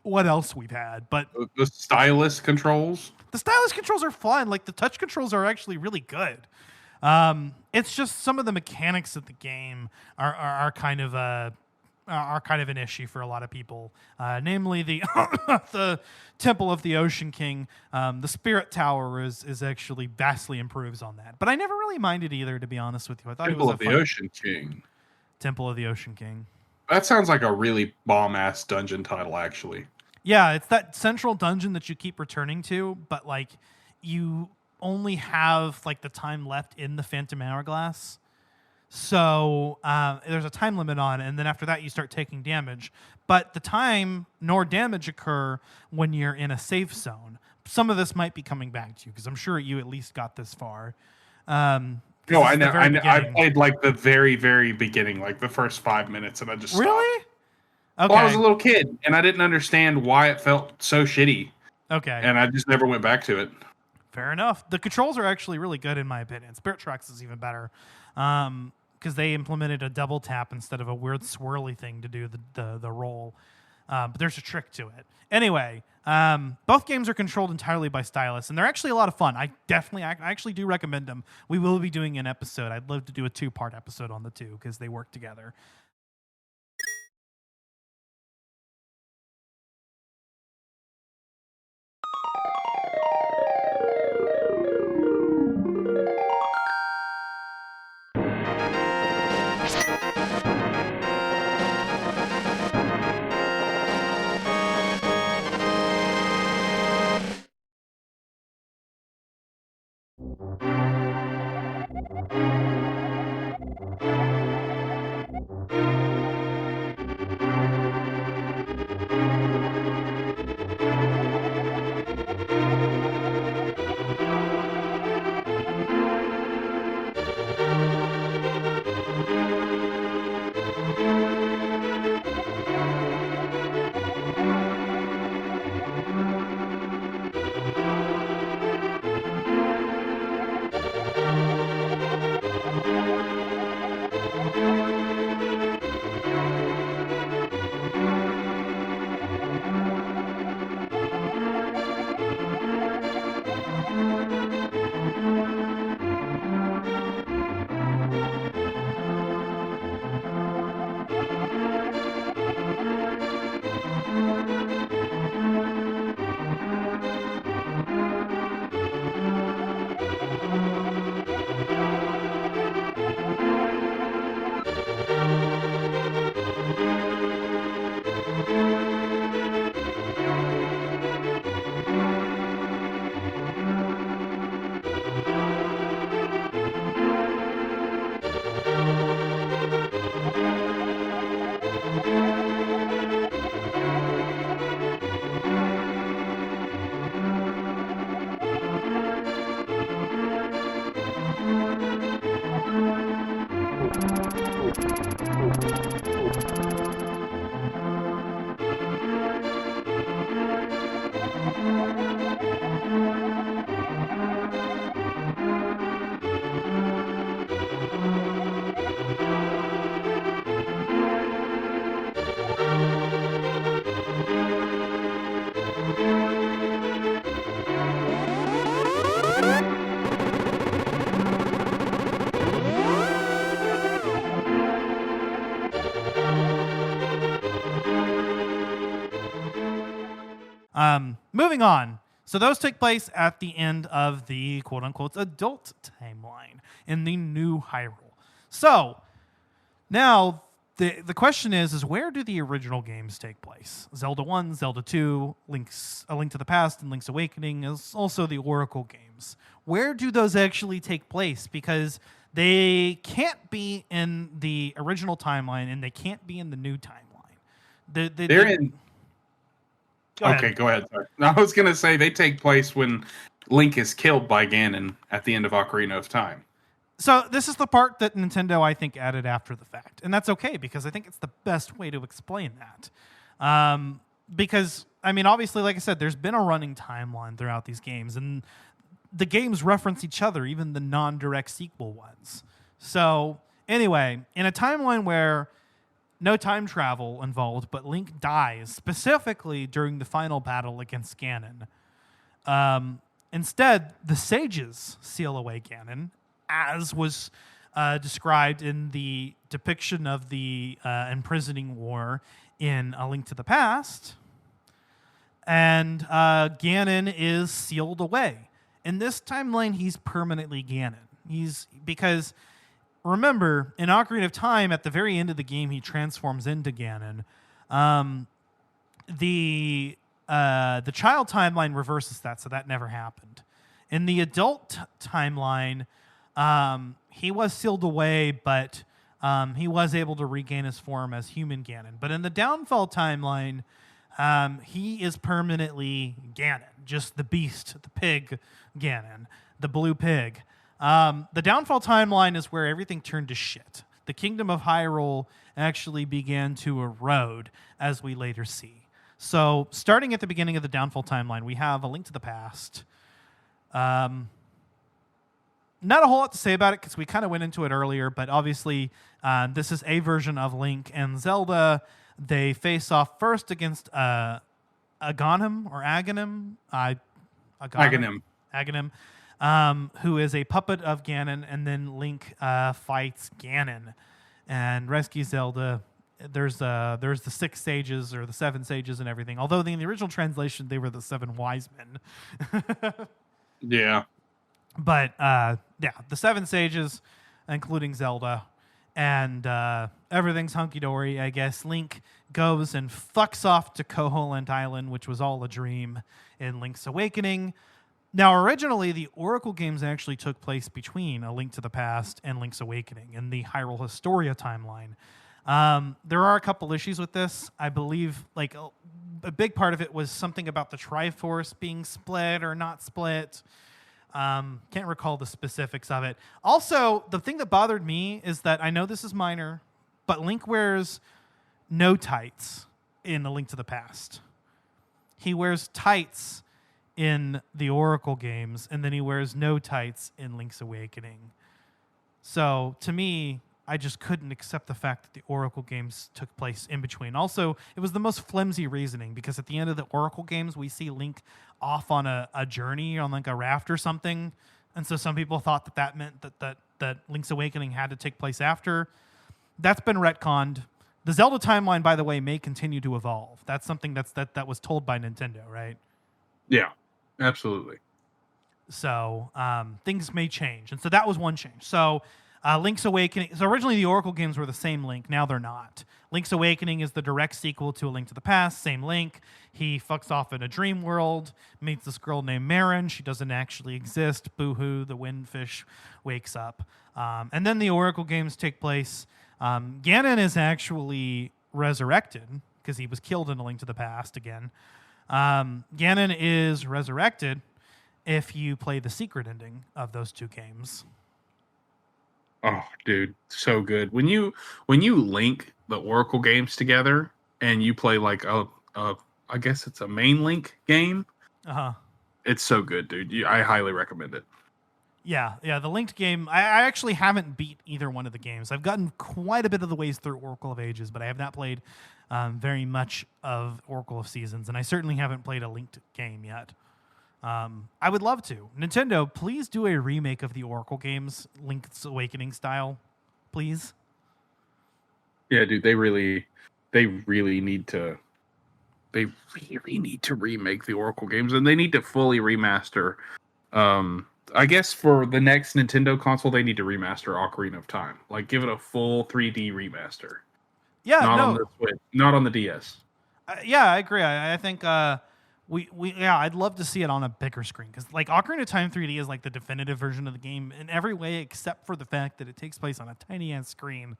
what else we've had. But the stylus controls? The stylus controls are fun. The touch controls are actually really good. It's just some of the mechanics of the game are kind of an issue for a lot of people. Namely, the the Temple of the Ocean King, the Spirit Tower is actually vastly improves on that. But I never really minded either, to be honest with you. I thought Temple it was of the Ocean King. Temple of the Ocean King. That sounds like a really bomb-ass dungeon title, actually. Yeah, it's that central dungeon that you keep returning to, but you only have the time left in the Phantom Hourglass. So there's a time limit on it, and then after that you start taking damage. But the time nor damage occur when you're in a safe zone. Some of this might be coming back to you because I'm sure you at least got this far. No, I know. I played like the very, very beginning, like the first 5 minutes, and I just stopped. Really? Okay. Well, I was a little kid, and I didn't understand why it felt so shitty. Okay. And I just never went back to it. Fair enough. The controls are actually really good in my opinion. Spirit Tracks is even better because they implemented a double tap instead of a weird swirly thing to do the roll. But there's a trick to it. Anyway, both games are controlled entirely by stylus, and they're actually a lot of fun. I actually do recommend them. We will be doing an episode. I'd love to do a 2-part episode on the two because they work together. Moving on. So those take place at the end of the quote-unquote adult timeline in the new Hyrule. So now the question is where do the original games take place? Zelda 1, Zelda 2, A Link to the Past, and Link's Awakening, is also the Oracle games. Where do those actually take place? Because they can't be in the original timeline and they can't be in the new timeline. They're in... Go ahead. Sorry. I was going to say they take place when Link is killed by Ganon at the end of Ocarina of Time. So this is the part that Nintendo, I think, added after the fact. And that's okay, because I think it's the best way to explain that. Because, I mean, obviously, like I said, there's been a running timeline throughout these games, and the games reference each other, even the non-direct sequel ones. So, anyway, in a timeline where no time travel involved, but Link dies, specifically during the final battle against Ganon. Instead, the sages seal away Ganon, as was described in the depiction of the imprisoning war in A Link to the Past. And Ganon is sealed away. In this timeline, he's permanently Ganon. Because remember, in Ocarina of Time, at the very end of the game, he transforms into Ganon. The child timeline reverses that, so that never happened. In the adult timeline, he was sealed away, but he was able to regain his form as human Ganon. But in the Downfall timeline, he is permanently Ganon, just the beast, the pig Ganon, the blue pig. The Downfall timeline is where everything turned to shit. The Kingdom of Hyrule actually began to erode, as we later see. So, starting at the beginning of the Downfall timeline, we have A Link to the Past. Not a whole lot to say about it because we kind of went into it earlier, but obviously this is a version of Link and Zelda. They face off first against Aghanim or Aghanim. Aghanim, who is a puppet of Ganon, and then Link fights Ganon and rescues Zelda. There's the 6 sages or the 7 sages and everything. Although in the original translation, they were the 7 wise men. Yeah. But, the 7 sages, including Zelda, and everything's hunky-dory, I guess. Link goes and fucks off to Koholint Island, which was all a dream in Link's Awakening. Now, originally, the Oracle games actually took place between A Link to the Past and Link's Awakening in the Hyrule Historia timeline. There are a couple issues with this. I believe, like, a big part of it was something about the Triforce being split or not split. Can't recall the specifics of it. Also, the thing that bothered me is that I know this is minor, but Link wears no tights in A Link to the Past. He wears tights in the Oracle games, and then he wears no tights in Link's Awakening. So, to me, I just couldn't accept the fact that the Oracle games took place in between. Also, it was the most flimsy reasoning, because at the end of the Oracle games, we see Link off on a journey on like a raft or something. And so some people thought that meant that Link's Awakening had to take place after. That's been retconned. The Zelda timeline, by the way, may continue to evolve. That's something that was told by Nintendo, right? Yeah, absolutely. So things may change. And so that was one change. So Link's Awakening. So originally the Oracle games were the same Link. Now they're not. Link's Awakening is the direct sequel to A Link to the Past. Same Link. He fucks off in a dream world, meets this girl named Marin. She doesn't actually exist. Boo-hoo, the windfish wakes up. And then the Oracle games take place. Ganon is actually resurrected because he was killed in A Link to the Past again. Ganon is resurrected if you play the secret ending of those 2 games. Oh, dude, so good. When you link the Oracle games together and you play like I guess it's a main Link game. It's so good, dude. I highly recommend it. Yeah, the linked game. I actually haven't beat either one of the games. I've gotten quite a bit of the ways through Oracle of Ages, but I have not played very much of Oracle of Seasons, and I certainly haven't played a linked game yet. I would love to. Nintendo, please do a remake of the Oracle games, Link's Awakening style, please. Yeah, dude, they really need to remake the Oracle games, and they need to fully remaster. I guess for the next Nintendo console, they need to remaster Ocarina of Time. Like, give it a full 3D remaster. Yeah, on the Switch, not on the DS. Yeah, I agree. I think I'd love to see it on a bigger screen, because like Ocarina of Time 3D is like the definitive version of the game in every way except for the fact that it takes place on a tiny ass screen.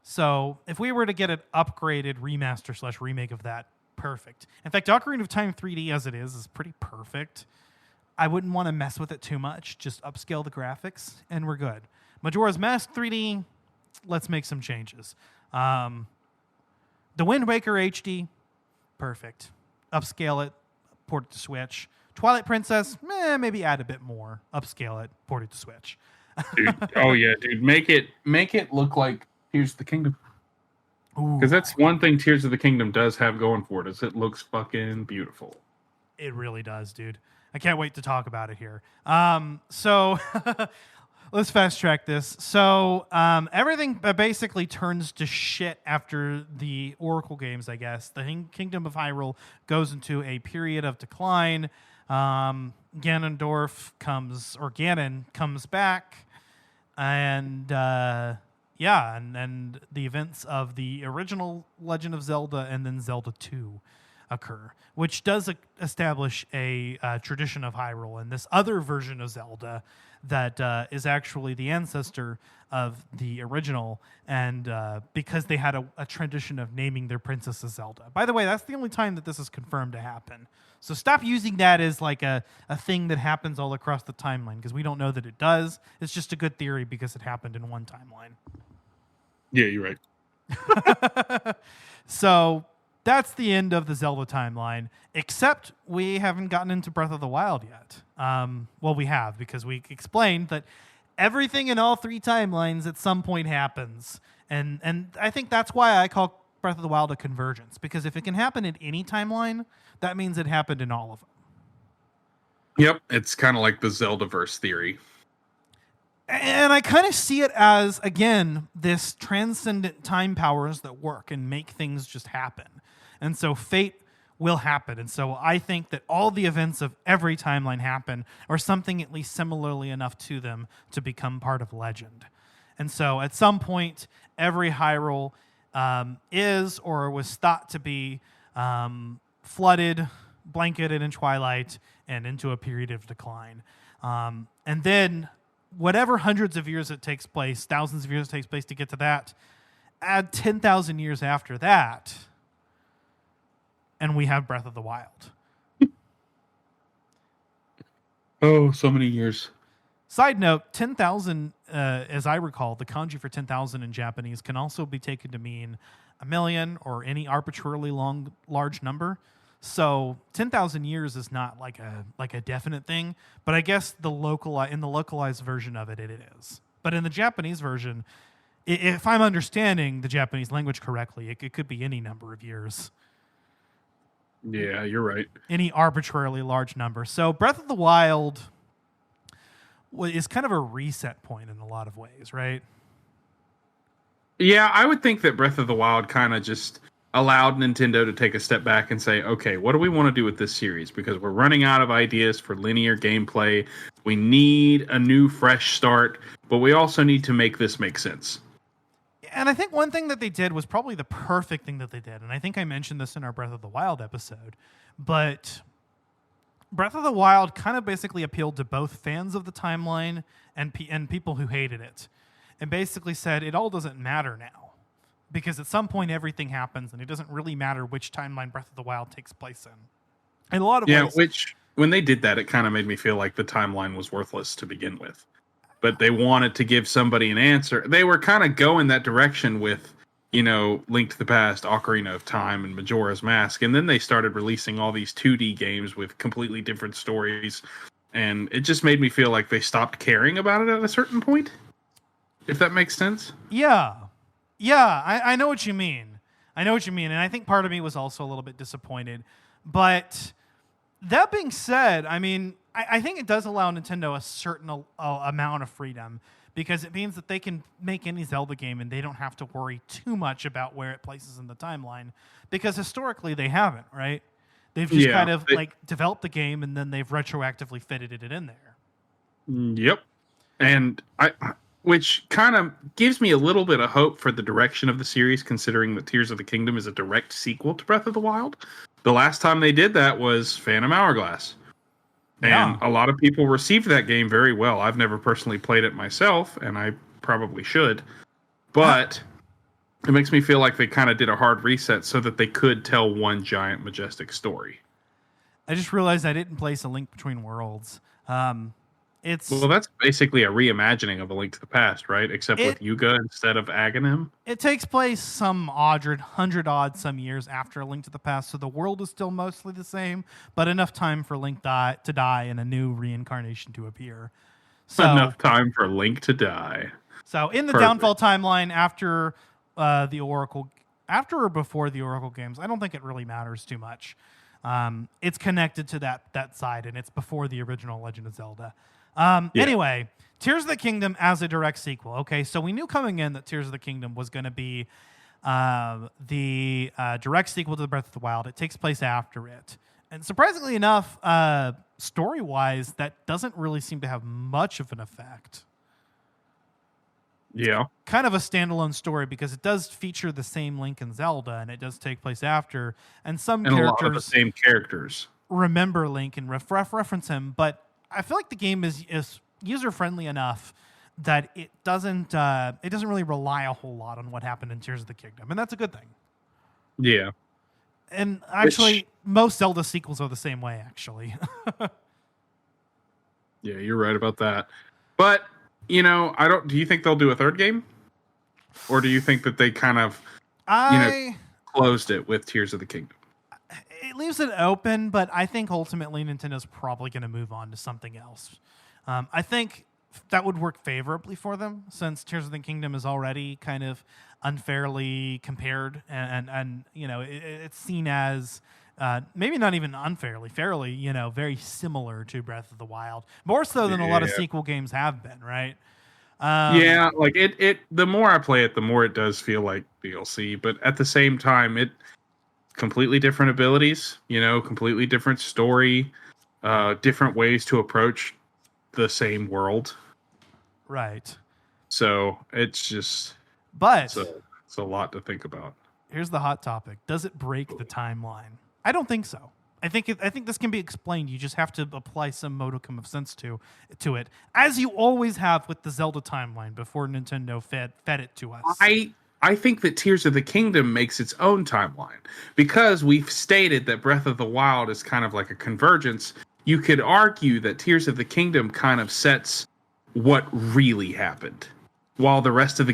So if we were to get an upgraded remaster / remake of that, perfect. In fact, Ocarina of Time 3D as it is pretty perfect. I wouldn't want to mess with it too much. Just upscale the graphics and we're good. Majora's Mask 3D, let's make some changes. The Wind Waker HD, perfect. Upscale it, port it to Switch. Twilight Princess, maybe add a bit more. Upscale it, port it to Switch. Dude, oh yeah, dude, make it look like Tears of the Kingdom. Because that's one thing Tears of the Kingdom does have going for it, is it looks fucking beautiful. It really does, dude. I can't wait to talk about it here. So let's fast track this. So everything basically turns to shit after the Oracle games, I guess. The Kingdom of Hyrule goes into a period of decline. Ganon comes back, and and the events of the original Legend of Zelda and then Zelda 2 occur, which does establish a tradition of Hyrule and this other version of Zelda that is actually the ancestor of the original, and because they had a tradition of naming their princess as Zelda. By the way, that's the only time that this is confirmed to happen. So stop using that as like a thing that happens all across the timeline, because we don't know that it does. It's just a good theory because it happened in one timeline. Yeah, you're right. So that's the end of the Zelda timeline, except we haven't gotten into Breath of the Wild yet. Well, we have, because we explained that everything in all three timelines at some point happens. And I think that's why I call Breath of the Wild a convergence, because if it can happen in any timeline, that means it happened in all of them. Yep, it's kind of like the Zeldaverse theory. And I kind of see it as, again, this transcendent time powers that work and make things just happen. And so fate will happen. And so I think that all the events of every timeline happen, or something at least similarly enough to them to become part of legend. And so at some point, every Hyrule is or was thought to be flooded, blanketed in twilight, and into a period of decline. And then whatever hundreds of years it takes place, thousands of years it takes place to get to that, add 10,000 years after that, and we have Breath of the Wild. Oh, so many years. Side note, 10,000, as I recall, the kanji for 10,000 in Japanese can also be taken to mean 1,000,000 or any arbitrarily large number. So 10,000 years is not like a definite thing, but I guess in the localized version of it is. But in the Japanese version, if I'm understanding the Japanese language correctly, it could be any number of years. Yeah, you're right. Any arbitrarily large number. So Breath of the Wild is kind of a reset point in a lot of ways, right? Yeah, I would think that Breath of the Wild kind of just allowed Nintendo to take a step back and say, okay, what do we want to do with this series? Because we're running out of ideas for linear gameplay. We need a new, fresh start, but we also need to make this make sense. And I think one thing that they did was probably the perfect thing that they did. And I think I mentioned this in our Breath of the Wild episode. But Breath of the Wild kind of basically appealed to both fans of the timeline and people who hated it. And basically said, it all doesn't matter now. Because at some point everything happens, and it doesn't really matter which timeline Breath of the Wild takes place in. In a lot of ways. Which, when they did that, it kind of made me feel like the timeline was worthless to begin with. But they wanted to give somebody an answer. They were kind of going that direction with, Link to the Past, Ocarina of Time, and Majora's Mask. And then they started releasing all these 2D games with completely different stories. And it just made me feel like they stopped caring about it at a certain point. If that makes sense. Yeah. Yeah, I know what you mean. And I think part of me was also a little bit disappointed. But that being said, I mean, I think it does allow Nintendo a certain amount of freedom, because it means that they can make any Zelda game and they don't have to worry too much about where it places in the timeline, because historically they haven't, right? They've just developed the game and then they've retroactively fitted it in there. Yep. And which kind of gives me a little bit of hope for the direction of the series, considering that Tears of the Kingdom is a direct sequel to Breath of the Wild. The last time they did that was Phantom Hourglass. And a lot of people received that game very well. I've never personally played it myself, and I probably should. But it makes me feel like they kind of did a hard reset so that they could tell one giant, majestic story. I just realized I didn't place A Link Between Worlds. Well, that's basically a reimagining of A Link to the Past, right? Except with Yuga instead of Aghanim. It takes place some 100-odd some years after A Link to the Past, so the world is still mostly the same, but enough time for Link to die and a new reincarnation to appear. So, enough time for Link to die. So in the Downfall timeline, after or before the Oracle games, I don't think it really matters too much. It's connected to that side, and it's before the original Legend of Zelda. Anyway, Tears of the Kingdom as a direct sequel. Okay, so we knew coming in that Tears of the Kingdom was going to be the direct sequel to the Breath of the Wild. It takes place after it. And surprisingly enough, story-wise, that doesn't really seem to have much of an effect. Yeah. Kind of a standalone story because it does feature the same Link and Zelda, and it does take place after. And some And characters a lot of the same characters remember Link and reference him, but I feel like the game is user friendly enough that it doesn't really rely a whole lot on what happened in Tears of the Kingdom, and that's a good thing. Yeah. And actually, most Zelda sequels are the same way. Actually. Yeah, you're right about that. But I don't. Do you think they'll do a third game, or do you think that they kind of, closed it with Tears of the Kingdom? It leaves it open, but I think ultimately Nintendo's probably going to move on to something else. I think that would work favorably for them since Tears of the Kingdom is already kind of unfairly compared, and it's seen as maybe not even unfairly, fairly, very similar to Breath of the Wild, more so than a lot of sequel games have been, right? Like it. The more I play it, the more it does feel like DLC. But at the same time, it completely different abilities. Completely different story, different ways to approach the same world. Right. So it's just. But it's a lot to think about. Here's the hot topic: does it break the timeline? I don't think so. I think this can be explained. You just have to apply some modicum of sense to it, as you always have with the Zelda timeline before Nintendo fed it to us. I think that Tears of the Kingdom makes its own timeline because we've stated that Breath of the Wild is kind of like a convergence. You could argue that Tears of the Kingdom kind of sets what really happened, while the rest of the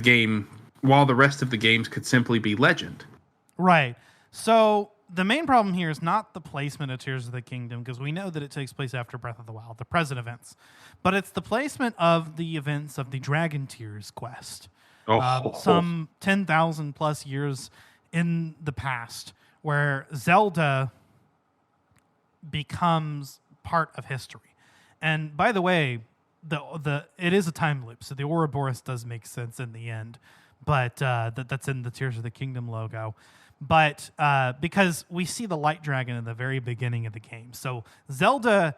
games could simply be legend. Right. So the main problem here is not the placement of Tears of the Kingdom, because we know that it takes place after Breath of the Wild, the present events, but it's the placement of the events of the Dragon Tears quest. Some 10,000 plus years in the past, where Zelda becomes part of history. And by the way, it is a time loop, so the Ouroboros does make sense in the end, but that's in the Tears of the Kingdom logo. But because we see the light dragon in the very beginning of the game, so Zelda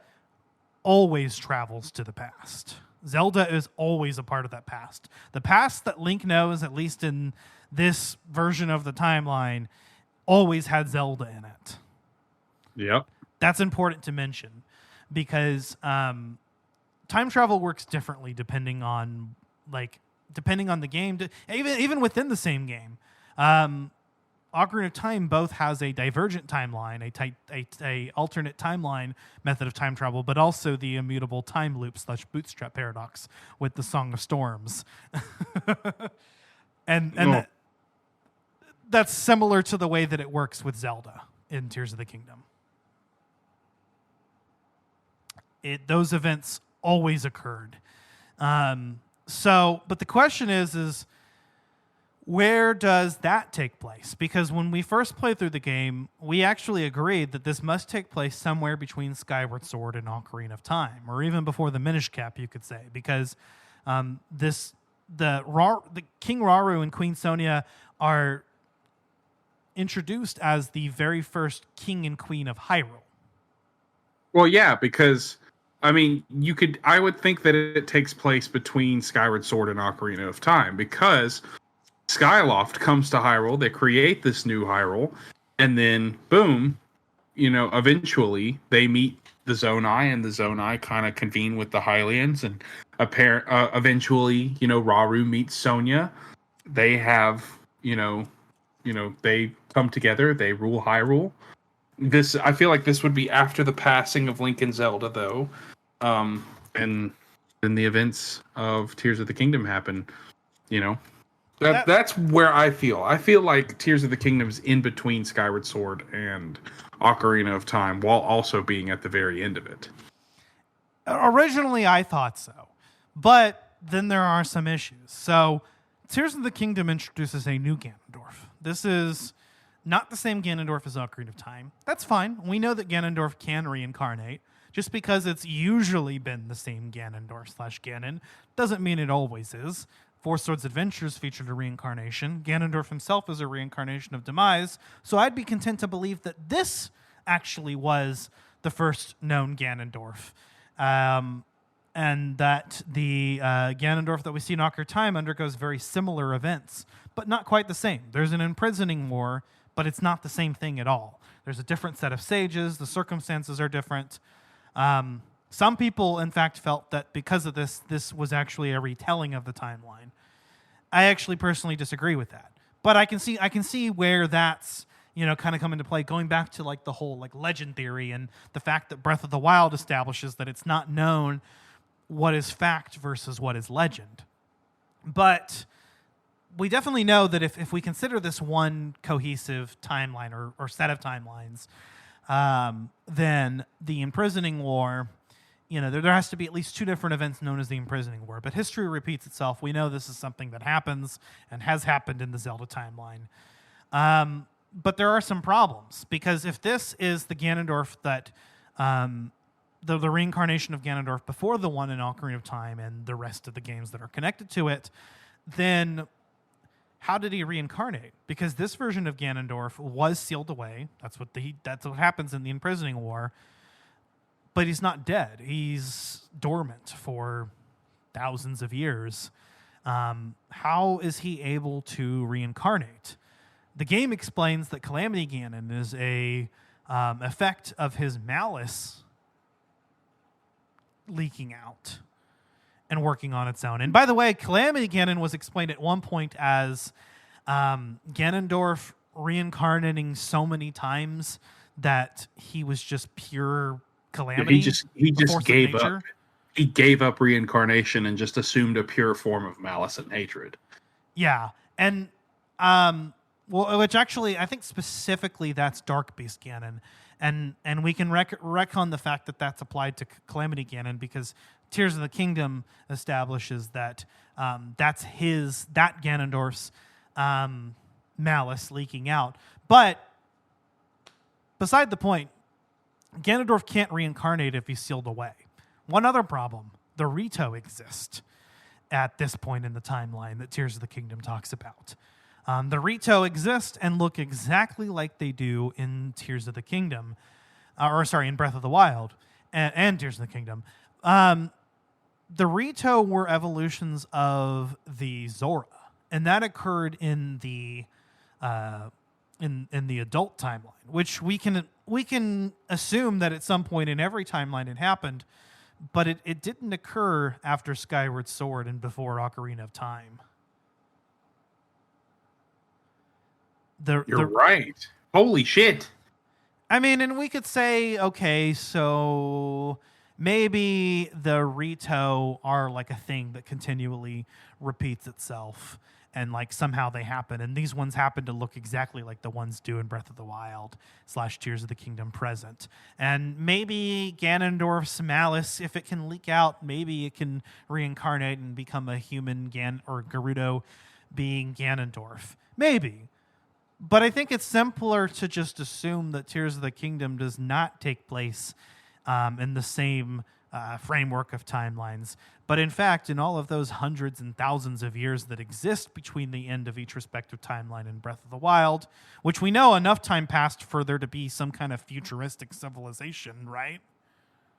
always travels to the past. Zelda is always a part of that past. The past that Link knows, at least in this version of the timeline, always had Zelda in it. Yep. That's important to mention because time travel works differently depending on the game. Even within the same game. Ocarina of Time both has a divergent timeline, a alternate timeline method of time travel, but also the immutable time loop / bootstrap paradox with the Song of Storms. and that's similar to the way that it works with Zelda in Tears of the Kingdom. Those events always occurred. But the question is where does that take place? Because when we first played through the game, we actually agreed that this must take place somewhere between Skyward Sword and Ocarina of Time, or even before the Minish Cap, you could say, because the King Rauru and Queen Sonia are introduced as the very first king and queen of Hyrule. Well, yeah, because I would think that it takes place between Skyward Sword and Ocarina of Time, because Skyloft comes to Hyrule, they create this new Hyrule, and then boom, eventually they meet the Zonai, and the Zonai kind of convene with the Hylians, and eventually, Rauru meets Sonia. They have, they come together, they rule Hyrule. I feel like this would be after the passing of Link and Zelda, though, and then the events of Tears of the Kingdom happen, That's where I feel. I feel like Tears of the Kingdom is in between Skyward Sword and Ocarina of Time, while also being at the very end of it. Originally, I thought so. But then there are some issues. So, Tears of the Kingdom introduces a new Ganondorf. This is not the same Ganondorf as Ocarina of Time. That's fine. We know that Ganondorf can reincarnate. Just because it's usually been the same Ganondorf / Ganon doesn't mean it always is. Four Swords Adventures featured a reincarnation. Ganondorf himself is a reincarnation of Demise, so I'd be content to believe that this actually was the first known Ganondorf. and that the Ganondorf that we see in Ocarina of Time undergoes very similar events, but not quite the same. There's an imprisoning war, but it's not the same thing at all. There's a different set of sages. The circumstances are different. Some people, in fact, felt that because of this was actually a retelling of the timeline. I actually personally disagree with that, but I can see where that's kind of come into play, going back to like the whole like legend theory and the fact that Breath of the Wild establishes that it's not known what is fact versus what is legend. But we definitely know that if we consider this one cohesive timeline or set of timelines, then the imprisoning war, there has to be at least two different events known as the imprisoning war. But history repeats itself. We know this is something that happens and has happened in the Zelda timeline. But there are some problems, because if this is the Ganondorf that the reincarnation of Ganondorf before the one in Ocarina of Time and the rest of the games that are connected to it, then how did he reincarnate? Because this version of Ganondorf was sealed away. That's what happens in the imprisoning war. But he's not dead. He's dormant for thousands of years. How is he able to reincarnate? The game explains that Calamity Ganon is a effect of his malice leaking out and working on its own. And by the way, Calamity Ganon was explained at one point as Ganondorf reincarnating so many times that he was just pure calamity. He just gave up. He gave up reincarnation and just assumed a pure form of malice and hatred. Yeah, and which actually I think specifically that's Dark Beast Ganon. And we can retcon the fact that that's applied to Calamity Ganon, because Tears of the Kingdom establishes that that's that Ganondorf's malice leaking out. But beside the point, Ganondorf can't reincarnate if he's sealed away. One other problem, the Rito exist at this point in the timeline that Tears of the Kingdom talks about. The Rito exist and look exactly like they do in Tears of the Kingdom, in Breath of the Wild and Tears of the Kingdom. The Rito were evolutions of the Zora, and that occurred in the adult timeline, which we can assume that at some point in every timeline it happened, but it didn't occur after Skyward Sword and before Ocarina of Time. You're right. Holy shit. I mean, and we could say, okay, so maybe the Rito are like a thing that continually repeats itself, and like somehow they happen, and these ones happen to look exactly like the ones do in Breath of the Wild / Tears of the Kingdom present. And maybe Ganondorf's malice, if it can leak out, maybe it can reincarnate and become a human Gerudo being Ganondorf. Maybe. But I think it's simpler to just assume that Tears of the Kingdom does not take place in the same framework of timelines. But in fact, in all of those hundreds and thousands of years that exist between the end of each respective timeline and Breath of the Wild, which we know enough time passed for there to be some kind of futuristic civilization, right?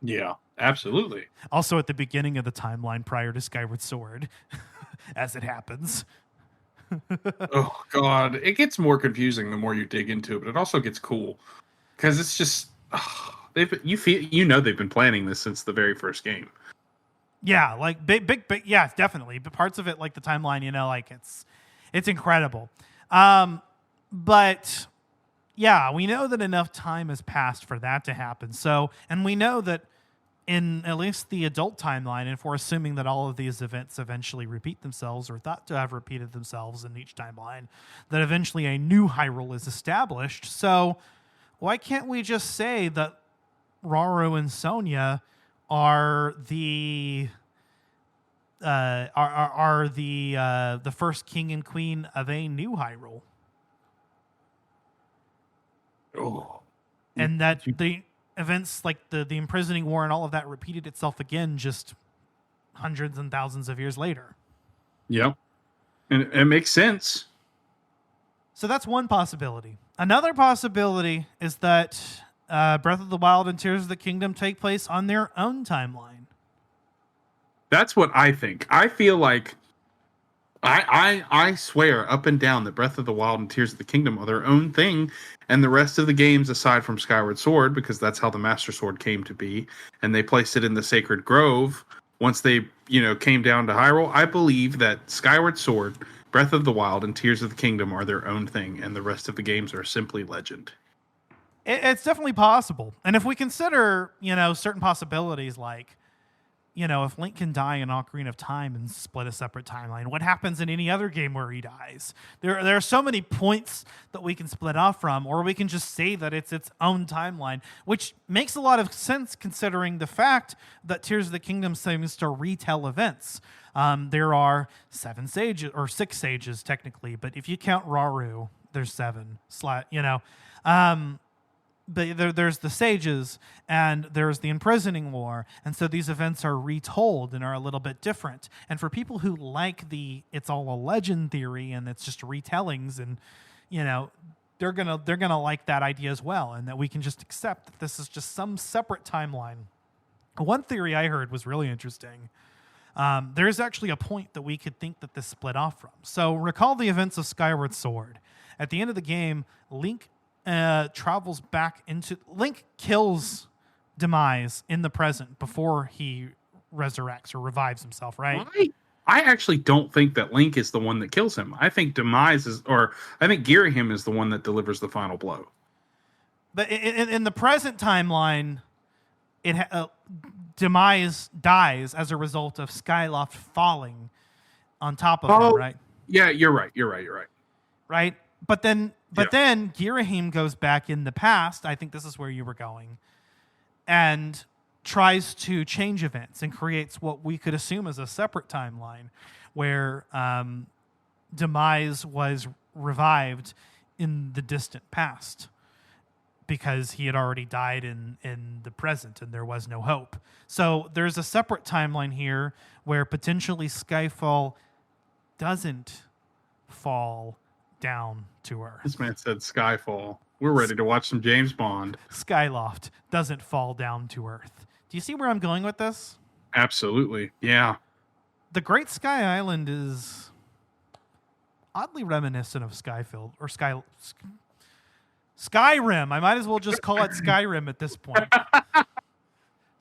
Yeah, absolutely. Also at the beginning of the timeline prior to Skyward Sword, as it happens. Oh God, it gets more confusing the more you dig into it, but it also gets cool because it's just they've been planning this since the very first game. Yeah, like big, yeah, definitely. But parts of it, like the timeline, like it's incredible. But yeah, we know that enough time has passed for that to happen. So, and we know that in at least the adult timeline, if we're assuming that all of these events eventually repeat themselves or thought to have repeated themselves in each timeline, that eventually a new Hyrule is established. So why can't we just say that Rauru and Sonia are the first king and queen of a new Hyrule? Oh. And that the events like the imprisoning war and all of that repeated itself again just hundreds and thousands of years later. Yep. And it makes sense. So that's one possibility. Another possibility is that Breath of the Wild and Tears of the Kingdom take place on their own timeline. That's what I think. I feel like I swear up and down that Breath of the Wild and Tears of the Kingdom are their own thing, and the rest of the games, aside from Skyward Sword, because that's how the Master Sword came to be, and they placed it in the Sacred Grove once they, came down to Hyrule. I believe that Skyward Sword, Breath of the Wild, and Tears of the Kingdom are their own thing, and the rest of the games are simply legend. It's definitely possible. And if we consider, certain possibilities like, if Link can die in Ocarina of Time and split a separate timeline, what happens in any other game where he dies? There are so many points that we can split off from, or we can just say that it's its own timeline, which makes a lot of sense considering the fact that Tears of the Kingdom seems to retell events. There are 7 sages, or 6 sages technically, but if you count Rauru, there's 7. But there's the sages and there's the imprisoning war, and so these events are retold and are a little bit different. And for people who like it's all a legend theory and it's just retellings, and they're gonna like that idea as well, and that we can just accept that this is just some separate timeline. One theory I heard was really interesting. There's actually a point that we could think that this split off from. So recall the events of Skyward Sword. At the end of the game, Link travels back Link kills Demise in the present before he resurrects or revives himself, right? I actually don't think that Link is the one that kills him. I think I think Girahim is the one that delivers the final blow. But in the present timeline, Demise dies as a result of Skyloft falling on top of him, right? Yeah, you're right. Right? But then Girahim goes back in the past. I think this is where you were going, and tries to change events and creates what we could assume is a separate timeline where Demise was revived in the distant past because he had already died in the present and there was no hope. So there's a separate timeline here where potentially Skyfall doesn't fall down to Earth. This man said Skyfall. We're ready to watch some James Bond. Skyloft doesn't fall down to Earth. Do you see where I'm going with this? Absolutely. Yeah. The Great Sky Island is oddly reminiscent of Skyfield or Skyrim. I might as well just call it Skyrim at this point.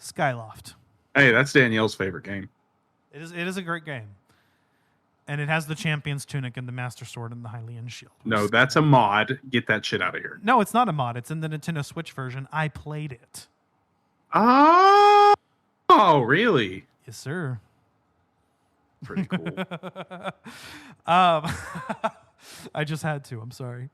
Skyloft. Hey, that's Danielle's favorite game. It is a great game. And it has the Champion's Tunic and the Master Sword and the Hylian Shield. No, that's a mod. Get that shit out of here. No, it's not a mod. It's in the Nintendo Switch version. I played it. Oh, really? Yes, sir. Pretty cool. I just had to. I'm sorry.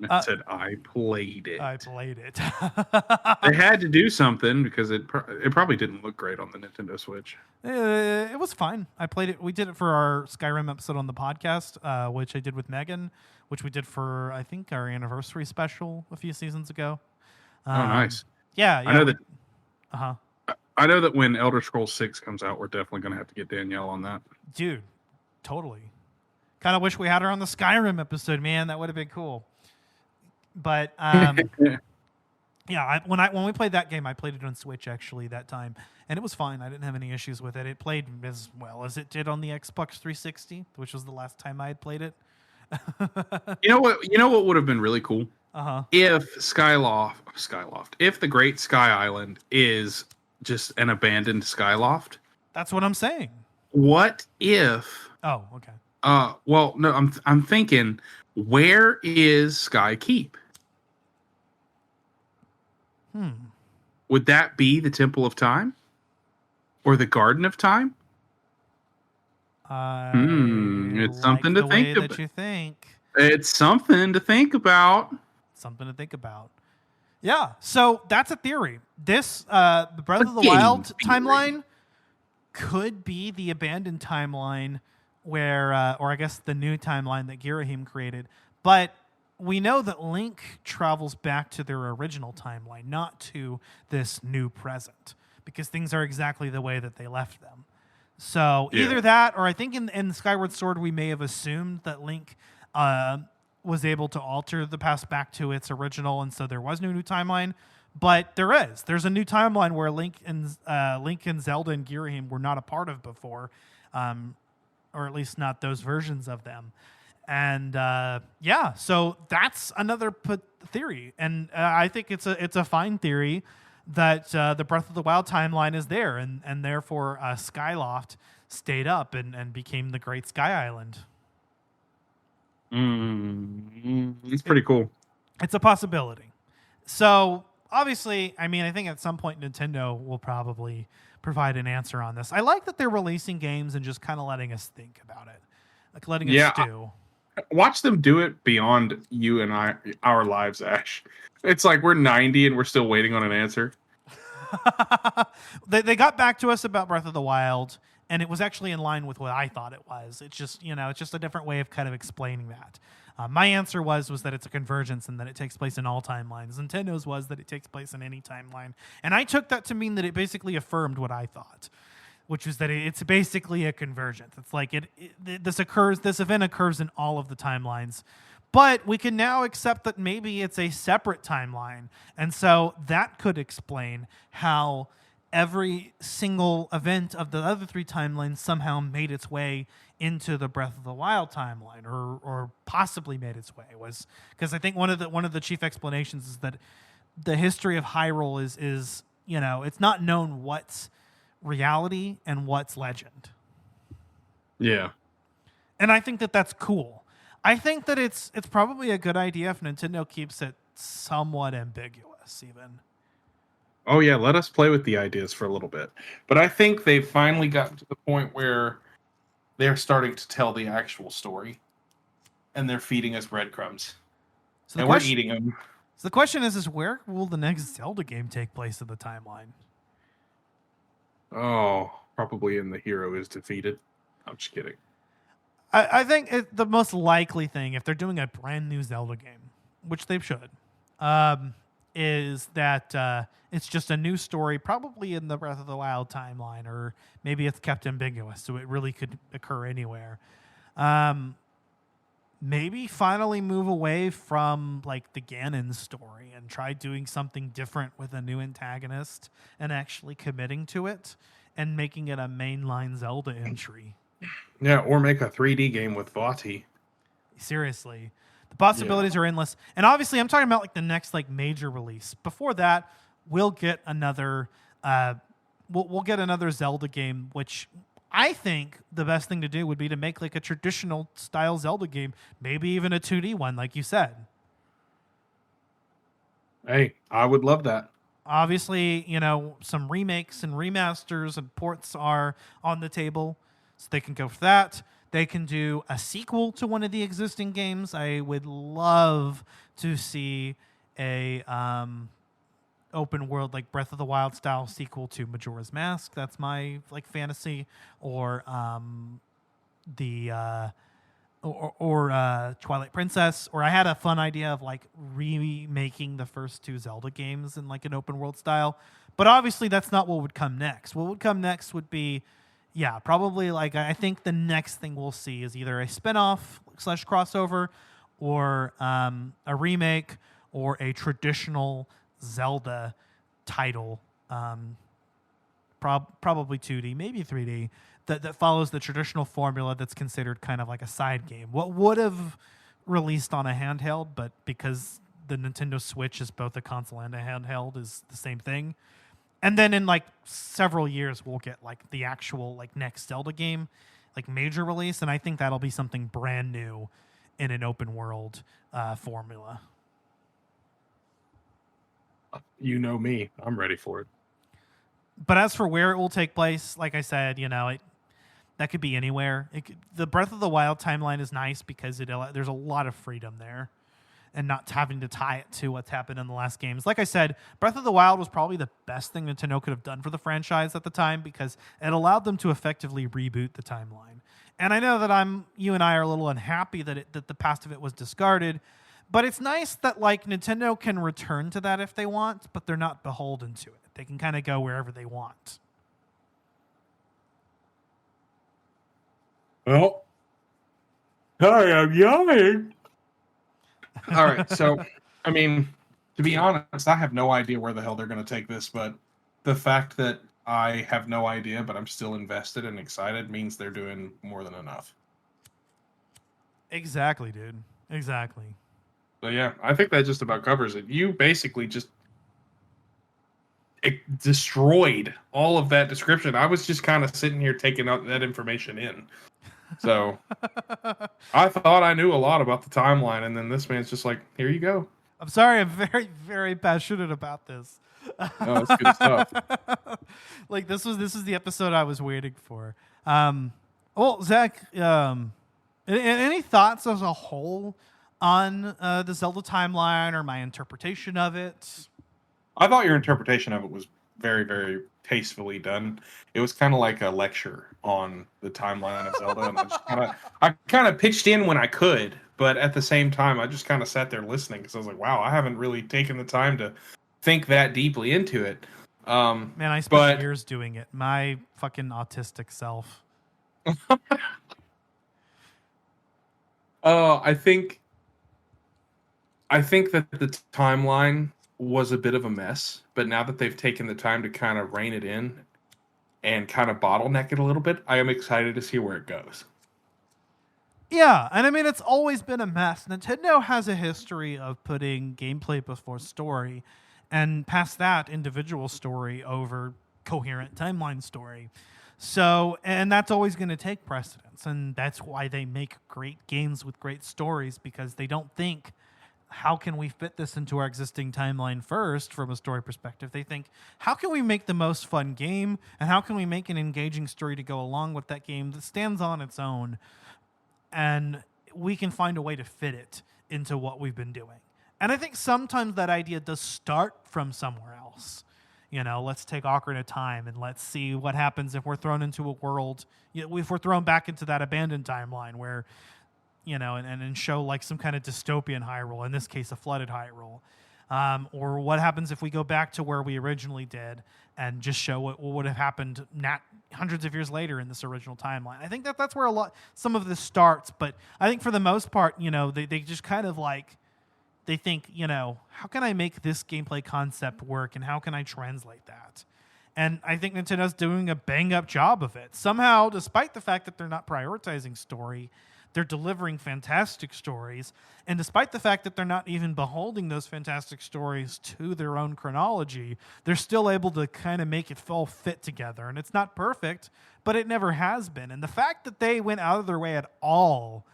I said I played it. I played it. They had to do something because it probably didn't look great on the Nintendo Switch. It was fine. I played it. We did it for our Skyrim episode on the podcast, which I did with Megan, which we did for, I think, our anniversary special a few seasons ago. Nice. Yeah. I know that. Uh-huh. I know that when Elder Scrolls 6 comes out, we're definitely going to have to get Danielle on that. Dude, totally. Kind of wish we had her on the Skyrim episode, man. That would have been cool. But yeah, when we played that game, I played it on Switch actually that time, and it was fine. I didn't have any issues with it. It played as well as it did on the Xbox 360, which was the last time I had played it. You know what would have been really cool? If if the Great Sky Island is just an abandoned Skyloft. That's what I'm saying. What if? Oh, okay. Well, no, I'm thinking, where is Sky Keep? Would that be the Temple of Time? Or the Garden of Time? It's something to think about. That you think. It's something to think about. Something to think about. Yeah, so that's a theory. This, the Breath of the Wild timeline could be the abandoned timeline where, or I guess the new timeline that Girahim created. But we know that Link travels back to their original timeline, not to this new present, because things are exactly the way that they left them. So either that, or I think in Skyward Sword we may have assumed that Link was able to alter the past back to its original, and so there was no new timeline. But there's a new timeline where Link and Zelda and Girahim were not a part of before, or at least not those versions of them. And so that's another theory, and I think it's a fine theory that the Breath of the Wild timeline is there, and therefore Skyloft stayed up and became the Great Sky Island. It's pretty cool. It's a possibility. So obviously, I mean, I think at some point Nintendo will probably provide an answer on this. I like that they're releasing games and just kind of letting us think about it, like letting it stew. Watch them do it beyond you and our lives, Ash. It's like we're 90 and we're still waiting on an answer. They got back to us about Breath of the Wild, and it was actually in line with what I thought it was. It's just, it's just a different way of kind of explaining that. My answer was that it's a convergence and that it takes place in all timelines. Nintendo's was that it takes place in any timeline. And I took that to mean that it basically affirmed what I thought, which was that it's basically a convergence. It's like this event occurs in all of the timelines. But we can now accept that maybe it's a separate timeline. And so that could explain how every single event of the other three timelines somehow made its way into the Breath of the Wild timeline, or possibly made its way. Was because I think one of the chief explanations is that the history of Hyrule is it's not known what's reality and what's legend. Yeah. And I think that that's cool. I think that it's probably a good idea if Nintendo keeps it somewhat ambiguous even. Oh yeah, let us play with the ideas for a little bit. But I think they've finally gotten to the point where they're starting to tell the actual story. And they're feeding us breadcrumbs. And we're eating them. So the question is where will the next Zelda game take place in the timeline? Oh, probably in the hero is defeated. I'm just kidding. I think the most likely thing, if they're doing a brand new Zelda game, which they should, is that it's just a new story, probably in the Breath of the Wild timeline, or maybe it's kept ambiguous, so it really could occur anywhere. Maybe finally move away from like the Ganon story and try doing something different with a new antagonist and actually committing to it and making it a mainline Zelda entry. Yeah, or make a 3D game with Vati. Seriously. The possibilities are endless. And obviously, I'm talking about like the next like major release. Before that, we'll get another we'll get another Zelda game, which I think the best thing to do would be to make like a traditional style Zelda game, maybe even a 2D one, like you said. Hey, I would love that. Obviously, some remakes and remasters and ports are on the table, so they can go for that. They can do a sequel to one of the existing games. I would love to see a open world like Breath of the Wild style sequel to Majora's Mask. That's my like fantasy, or Twilight Princess. Or I had a fun idea of like remaking the first two Zelda games in like an open world style. But obviously that's not what would come next. What would come next would be, probably like I think the next thing we'll see is either a spin-off / crossover, or a remake, or a traditional Zelda title, probably 2D, maybe 3D, that follows the traditional formula that's considered kind of like a side game. What would have released on a handheld, but because the Nintendo Switch is both a console and a handheld, is the same thing. And then in like several years, we'll get like the actual like next Zelda game, like major release, and I think that'll be something brand new in an open world formula. You know me, I'm ready for it. But as for where it will take place, like I said, that could be anywhere. The Breath of the Wild timeline is nice because there's a lot of freedom there, and not having to tie it to what's happened in the last games. Like I said, Breath of the Wild was probably the best thing Nintendo could have done for the franchise at the time, because it allowed them to effectively reboot the timeline. And I know that you and I are a little unhappy that the past of it was discarded, but it's nice that like Nintendo can return to that if they want, but they're not beholden to it. They can kind of go wherever they want. Well, I am yawning. All right, so I mean, To be honest, I have no idea where the hell they're going to take this, but the fact that I have no idea, but I'm still invested and excited means they're doing more than enough. Exactly, dude. Exactly. So yeah, I think that just about covers it. You basically just destroyed all of that description. I was just kind of sitting here taking out that information in. So I thought I knew a lot about the timeline, and then this man's just like, here you go. I'm sorry, I'm very, very passionate about this. No, it's good stuff. Like this is the episode I was waiting for. Well, Zach, any thoughts as a whole on the Zelda timeline or my interpretation of it? I thought your interpretation of it was very, very tastefully done. It was kind of like a lecture on the timeline of Zelda, and I kind of pitched in when I could, but at the same time, I just kind of sat there listening because I was like, wow, I haven't really taken the time to think that deeply into it. Man, I spent years doing it. My fucking autistic self. I think that the timeline was a bit of a mess, but now that they've taken the time to kind of rein it in and kind of bottleneck it a little bit, I am excited to see where it goes. Yeah, and I mean, it's always been a mess. Nintendo has a history of putting gameplay before story, and past that, individual story over coherent timeline story. So, and that's always going to take precedence, and that's why they make great games with great stories, because they don't think, how can we fit this into our existing timeline first from a story perspective? They think, how can we make the most fun game, and how can we make an engaging story to go along with that game that stands on its own, and we can find a way to fit it into what we've been doing. And I think sometimes that idea does start from somewhere else. You know, let's take Ocarina of Time and let's see what happens if we're thrown into a world, if we're thrown back into that abandoned timeline where, you know, and show like some kind of dystopian Hyrule, in this case, a flooded Hyrule. Or what happens if we go back to where we originally did and just show what would have happened hundreds of years later in this original timeline. I think that's where some of this starts. But I think for the most part, you know, they just kind of like, they think, you know, how can I make this gameplay concept work and how can I translate that? And I think Nintendo's doing a bang-up job of it. Somehow, despite the fact that they're not prioritizing story, they're delivering fantastic stories. And despite the fact that they're not even beholding those fantastic stories to their own chronology, they're still able to kind of make it all fit together. And it's not perfect, but it never has been. And the fact that they went out of their way at all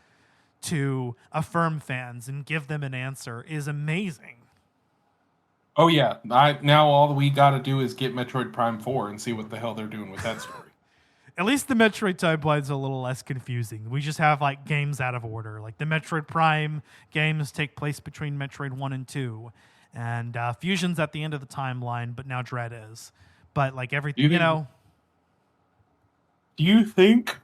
to affirm fans and give them an answer is amazing. Oh yeah, now all we got to do is get Metroid Prime 4 and see what the hell they're doing with that story. At least the Metroid timeline's a little less confusing. We just have like games out of order. Like the Metroid Prime games take place between Metroid 1 and 2, and Fusion's at the end of the timeline, but now Dread is. But like everything, you know. Do you think?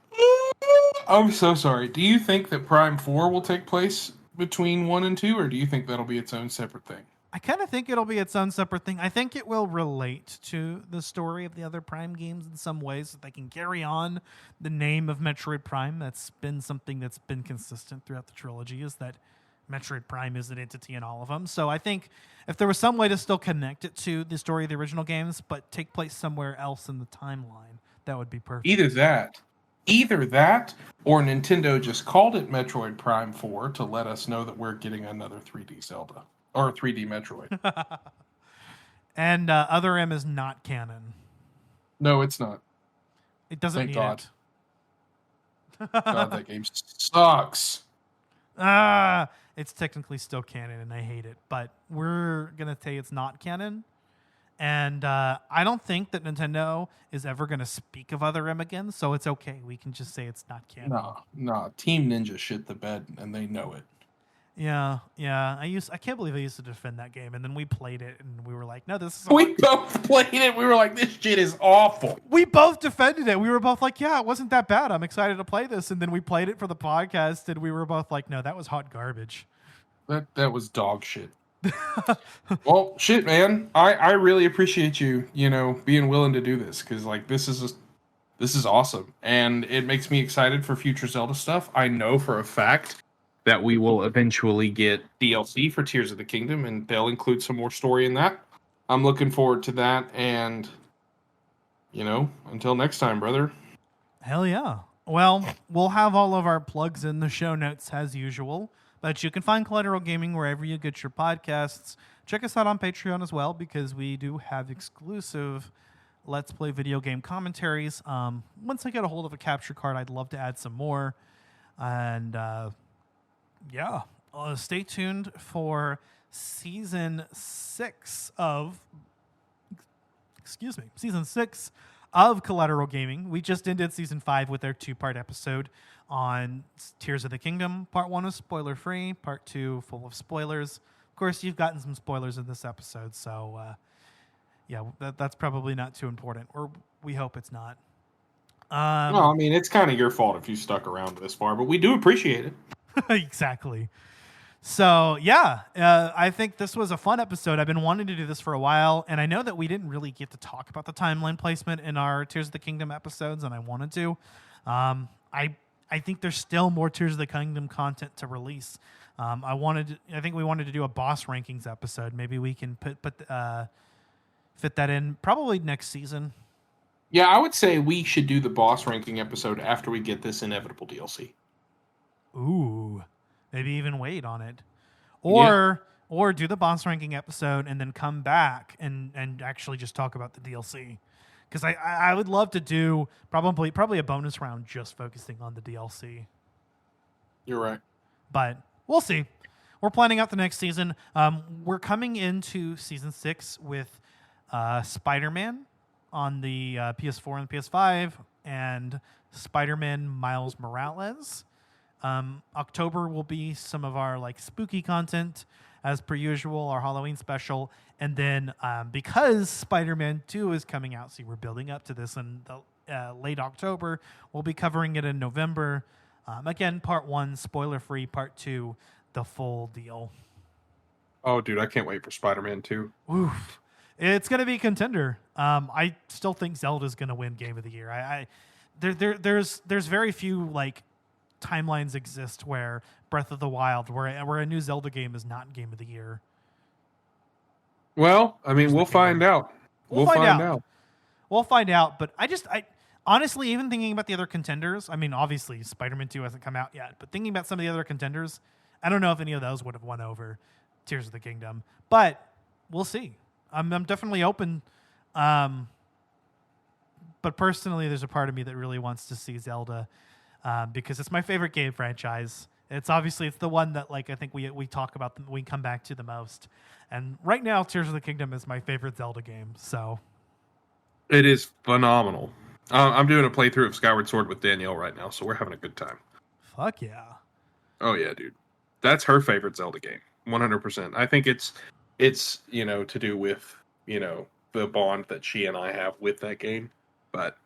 I'm so sorry. Do you think that Prime 4 will take place between 1 and 2, or do you think that'll be its own separate thing? I kind of think it'll be its own separate thing. I think it will relate to the story of the other Prime games in some ways, so they can carry on the name of Metroid Prime. That's been something that's been consistent throughout the trilogy, is that Metroid Prime is an entity in all of them. So I think if there was some way to still connect it to the story of the original games, but take place somewhere else in the timeline, that would be perfect. Either that, or Nintendo just called it Metroid Prime 4 to let us know that we're getting another 3D Zelda. Or 3D Metroid. And Other M is not canon. No, it's not. It doesn't Thank need God. it. God, that game sucks. It's technically still canon, and I hate it. But we're going to say it's not canon. And I don't think that Nintendo is ever going to speak of Other M again, so it's okay. We can just say it's not canon. No. Team Ninja shit the bed, and they know it. Yeah. I can't believe I used to defend that game, and then we played it, and we were like, "No, this is." We both played it. We were like, "This shit is awful." We both defended it. We were both like, "Yeah, it wasn't that bad. I'm excited to play this." And then we played it for the podcast, and we were both like, "No, that was hot garbage." That was dog shit. Well, shit, man. I really appreciate you, being willing to do this, because like this is awesome, and it makes me excited for future Zelda stuff. I know for a fact that we will eventually get DLC for Tears of the Kingdom, and they'll include some more story in that. I'm looking forward to that, and, until next time, brother. Hell yeah. Well, we'll have all of our plugs in the show notes as usual, but you can find Collateral Gaming wherever you get your podcasts. Check us out on Patreon as well, because we do have exclusive Let's Play video game commentaries. Once I get a hold of a capture card, I'd love to add some more. And stay tuned for season 6 of Collateral Gaming. We just ended season 5 with their 2-part episode on Tears of the Kingdom. Part 1 was spoiler free, part 2 full of spoilers. Of course, you've gotten some spoilers in this episode, so that's probably not too important, or we hope it's not. No, I mean, it's kind of your fault if you stuck around this far, but we do appreciate it. Exactly. So, I think this was a fun episode. I've been wanting to do this for a while, and I know that we didn't really get to talk about the timeline placement in our Tears of the Kingdom episodes, and I wanted to. I think there's still more Tears of the Kingdom content to release. I think we wanted to do a boss rankings episode. Maybe we can fit that in probably next season. Yeah, I would say we should do the boss ranking episode after we get this inevitable DLC. Ooh, maybe even wait on it, or do the boss ranking episode and then come back and actually just talk about the DLC. Because I would love to do probably a bonus round just focusing on the DLC. You're right, but we'll see. We're planning out the next season. We're coming into season 6 with Spider-Man on the PS4 and PS5, and Spider-Man Miles Morales. October will be some of our spooky content as per usual, our Halloween special, and then because Spider-Man 2 is coming out, see, we're building up to this in the late October. We'll be covering it in November. Again, part 1 spoiler free, part 2 the full deal. Oh, dude, I can't wait for Spider-Man 2. Oof. It's going to be a contender. I still think Zelda's going to win Game of the Year. There's very few timelines exist where Breath of the Wild, where a new Zelda game is not Game of the Year. Well, I mean, we'll find out. We'll find out. We'll find out. But I honestly, even thinking about the other contenders, I mean, obviously Spider-Man 2 hasn't come out yet, but thinking about some of the other contenders, I don't know if any of those would have won over Tears of the Kingdom. But we'll see. I'm definitely open. But personally, there's a part of me that really wants to see Zelda because it's my favorite game franchise. It's the one that I think we talk about, we come back to the most. And right now, Tears of the Kingdom is my favorite Zelda game. So it is phenomenal. I'm doing a playthrough of Skyward Sword with Danielle right now, so we're having a good time. Fuck yeah. Oh yeah, dude. That's her favorite Zelda game. 100%. I think it's to do with, the bond that she and I have with that game. But,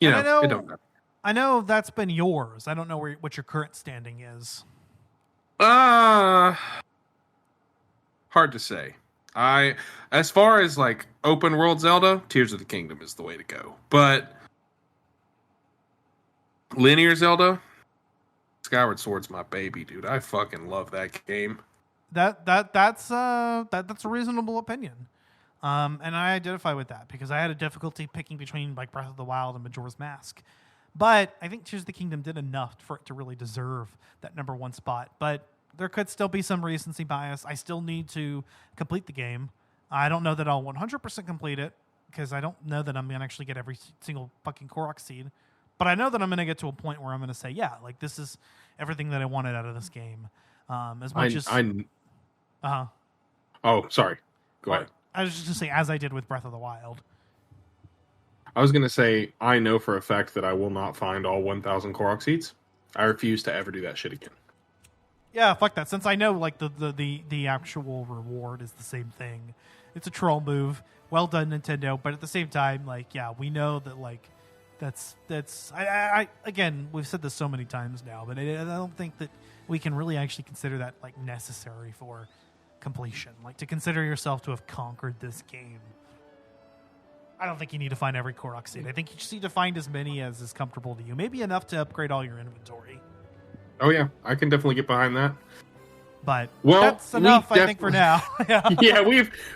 it don't matter. I know that's been yours. I don't know what your current standing is. Hard to say. As far as open world Zelda, Tears of the Kingdom is the way to go. But linear Zelda, Skyward Sword's my baby, dude. I fucking love that game. That's a reasonable opinion. And I identify with that because I had a difficulty picking between Breath of the Wild and Majora's Mask. But I think Tears of the Kingdom did enough for it to really deserve that number 1 spot. But there could still be some recency bias. I still need to complete the game. I don't know that I'll 100% complete it because I don't know that I'm going to actually get every single fucking Korok seed. But I know that I'm going to get to a point where I'm going to say, yeah, this is everything that I wanted out of this game. As much as... Oh, sorry. Go ahead. I was just going to say, as I did with Breath of the Wild. I was going to say, I know for a fact that I will not find all 1,000 Korok seeds. I refuse to ever do that shit again. Yeah, fuck that. Since I know the actual reward is the same thing. It's a troll move. Well done, Nintendo. But at the same time, we know that that's I again, we've said this so many times now, but I don't think that we can really actually consider that necessary for completion. To consider yourself to have conquered this game. I don't think you need to find every Korok seed. I think you just need to find as many as is comfortable to you. Maybe enough to upgrade all your inventory. Oh yeah, I can definitely get behind that. But well, that's enough, I think, for now. Yeah,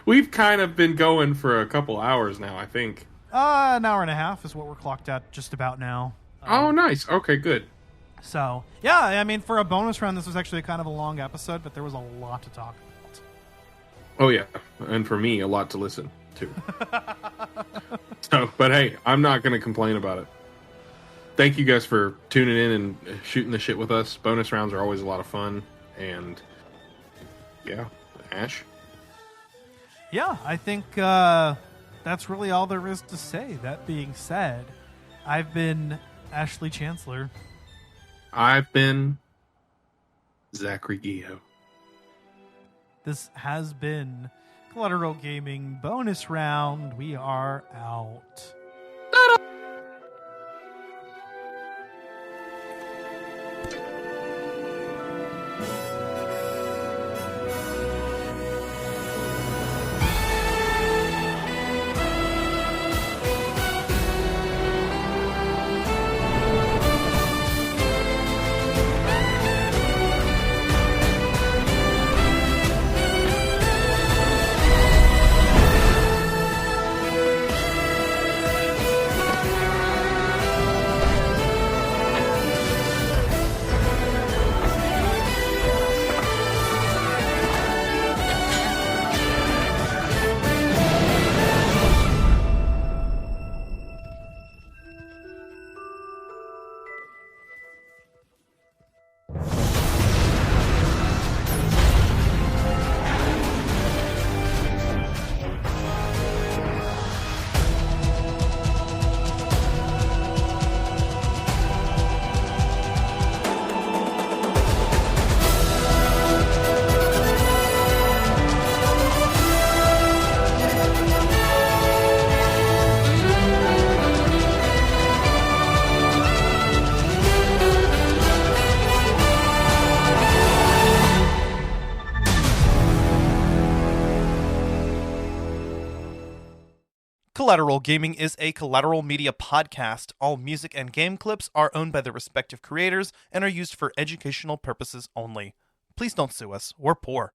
we've kind of been going for a couple hours now, I think. An hour and a half is what we're clocked at just about now. Oh, nice. Okay, good. So, yeah, I mean, for a bonus round, this was actually kind of a long episode, but there was a lot to talk about. Oh, yeah. And for me, a lot to listen to. But hey, I'm not going to complain about it. Thank you guys for tuning in and shooting the shit with us. Bonus rounds are always a lot of fun. And, yeah, Ash? Yeah, I think that's really all there is to say. That being said, I've been Ashley Chancellor. I've been Zachary Guillo. This has been Collateral Gaming Bonus Round. We are out. Collateral Gaming is a Collateral Media Podcast. All music and game clips are owned by their respective creators and are used for educational purposes only. Please don't sue us. We're poor.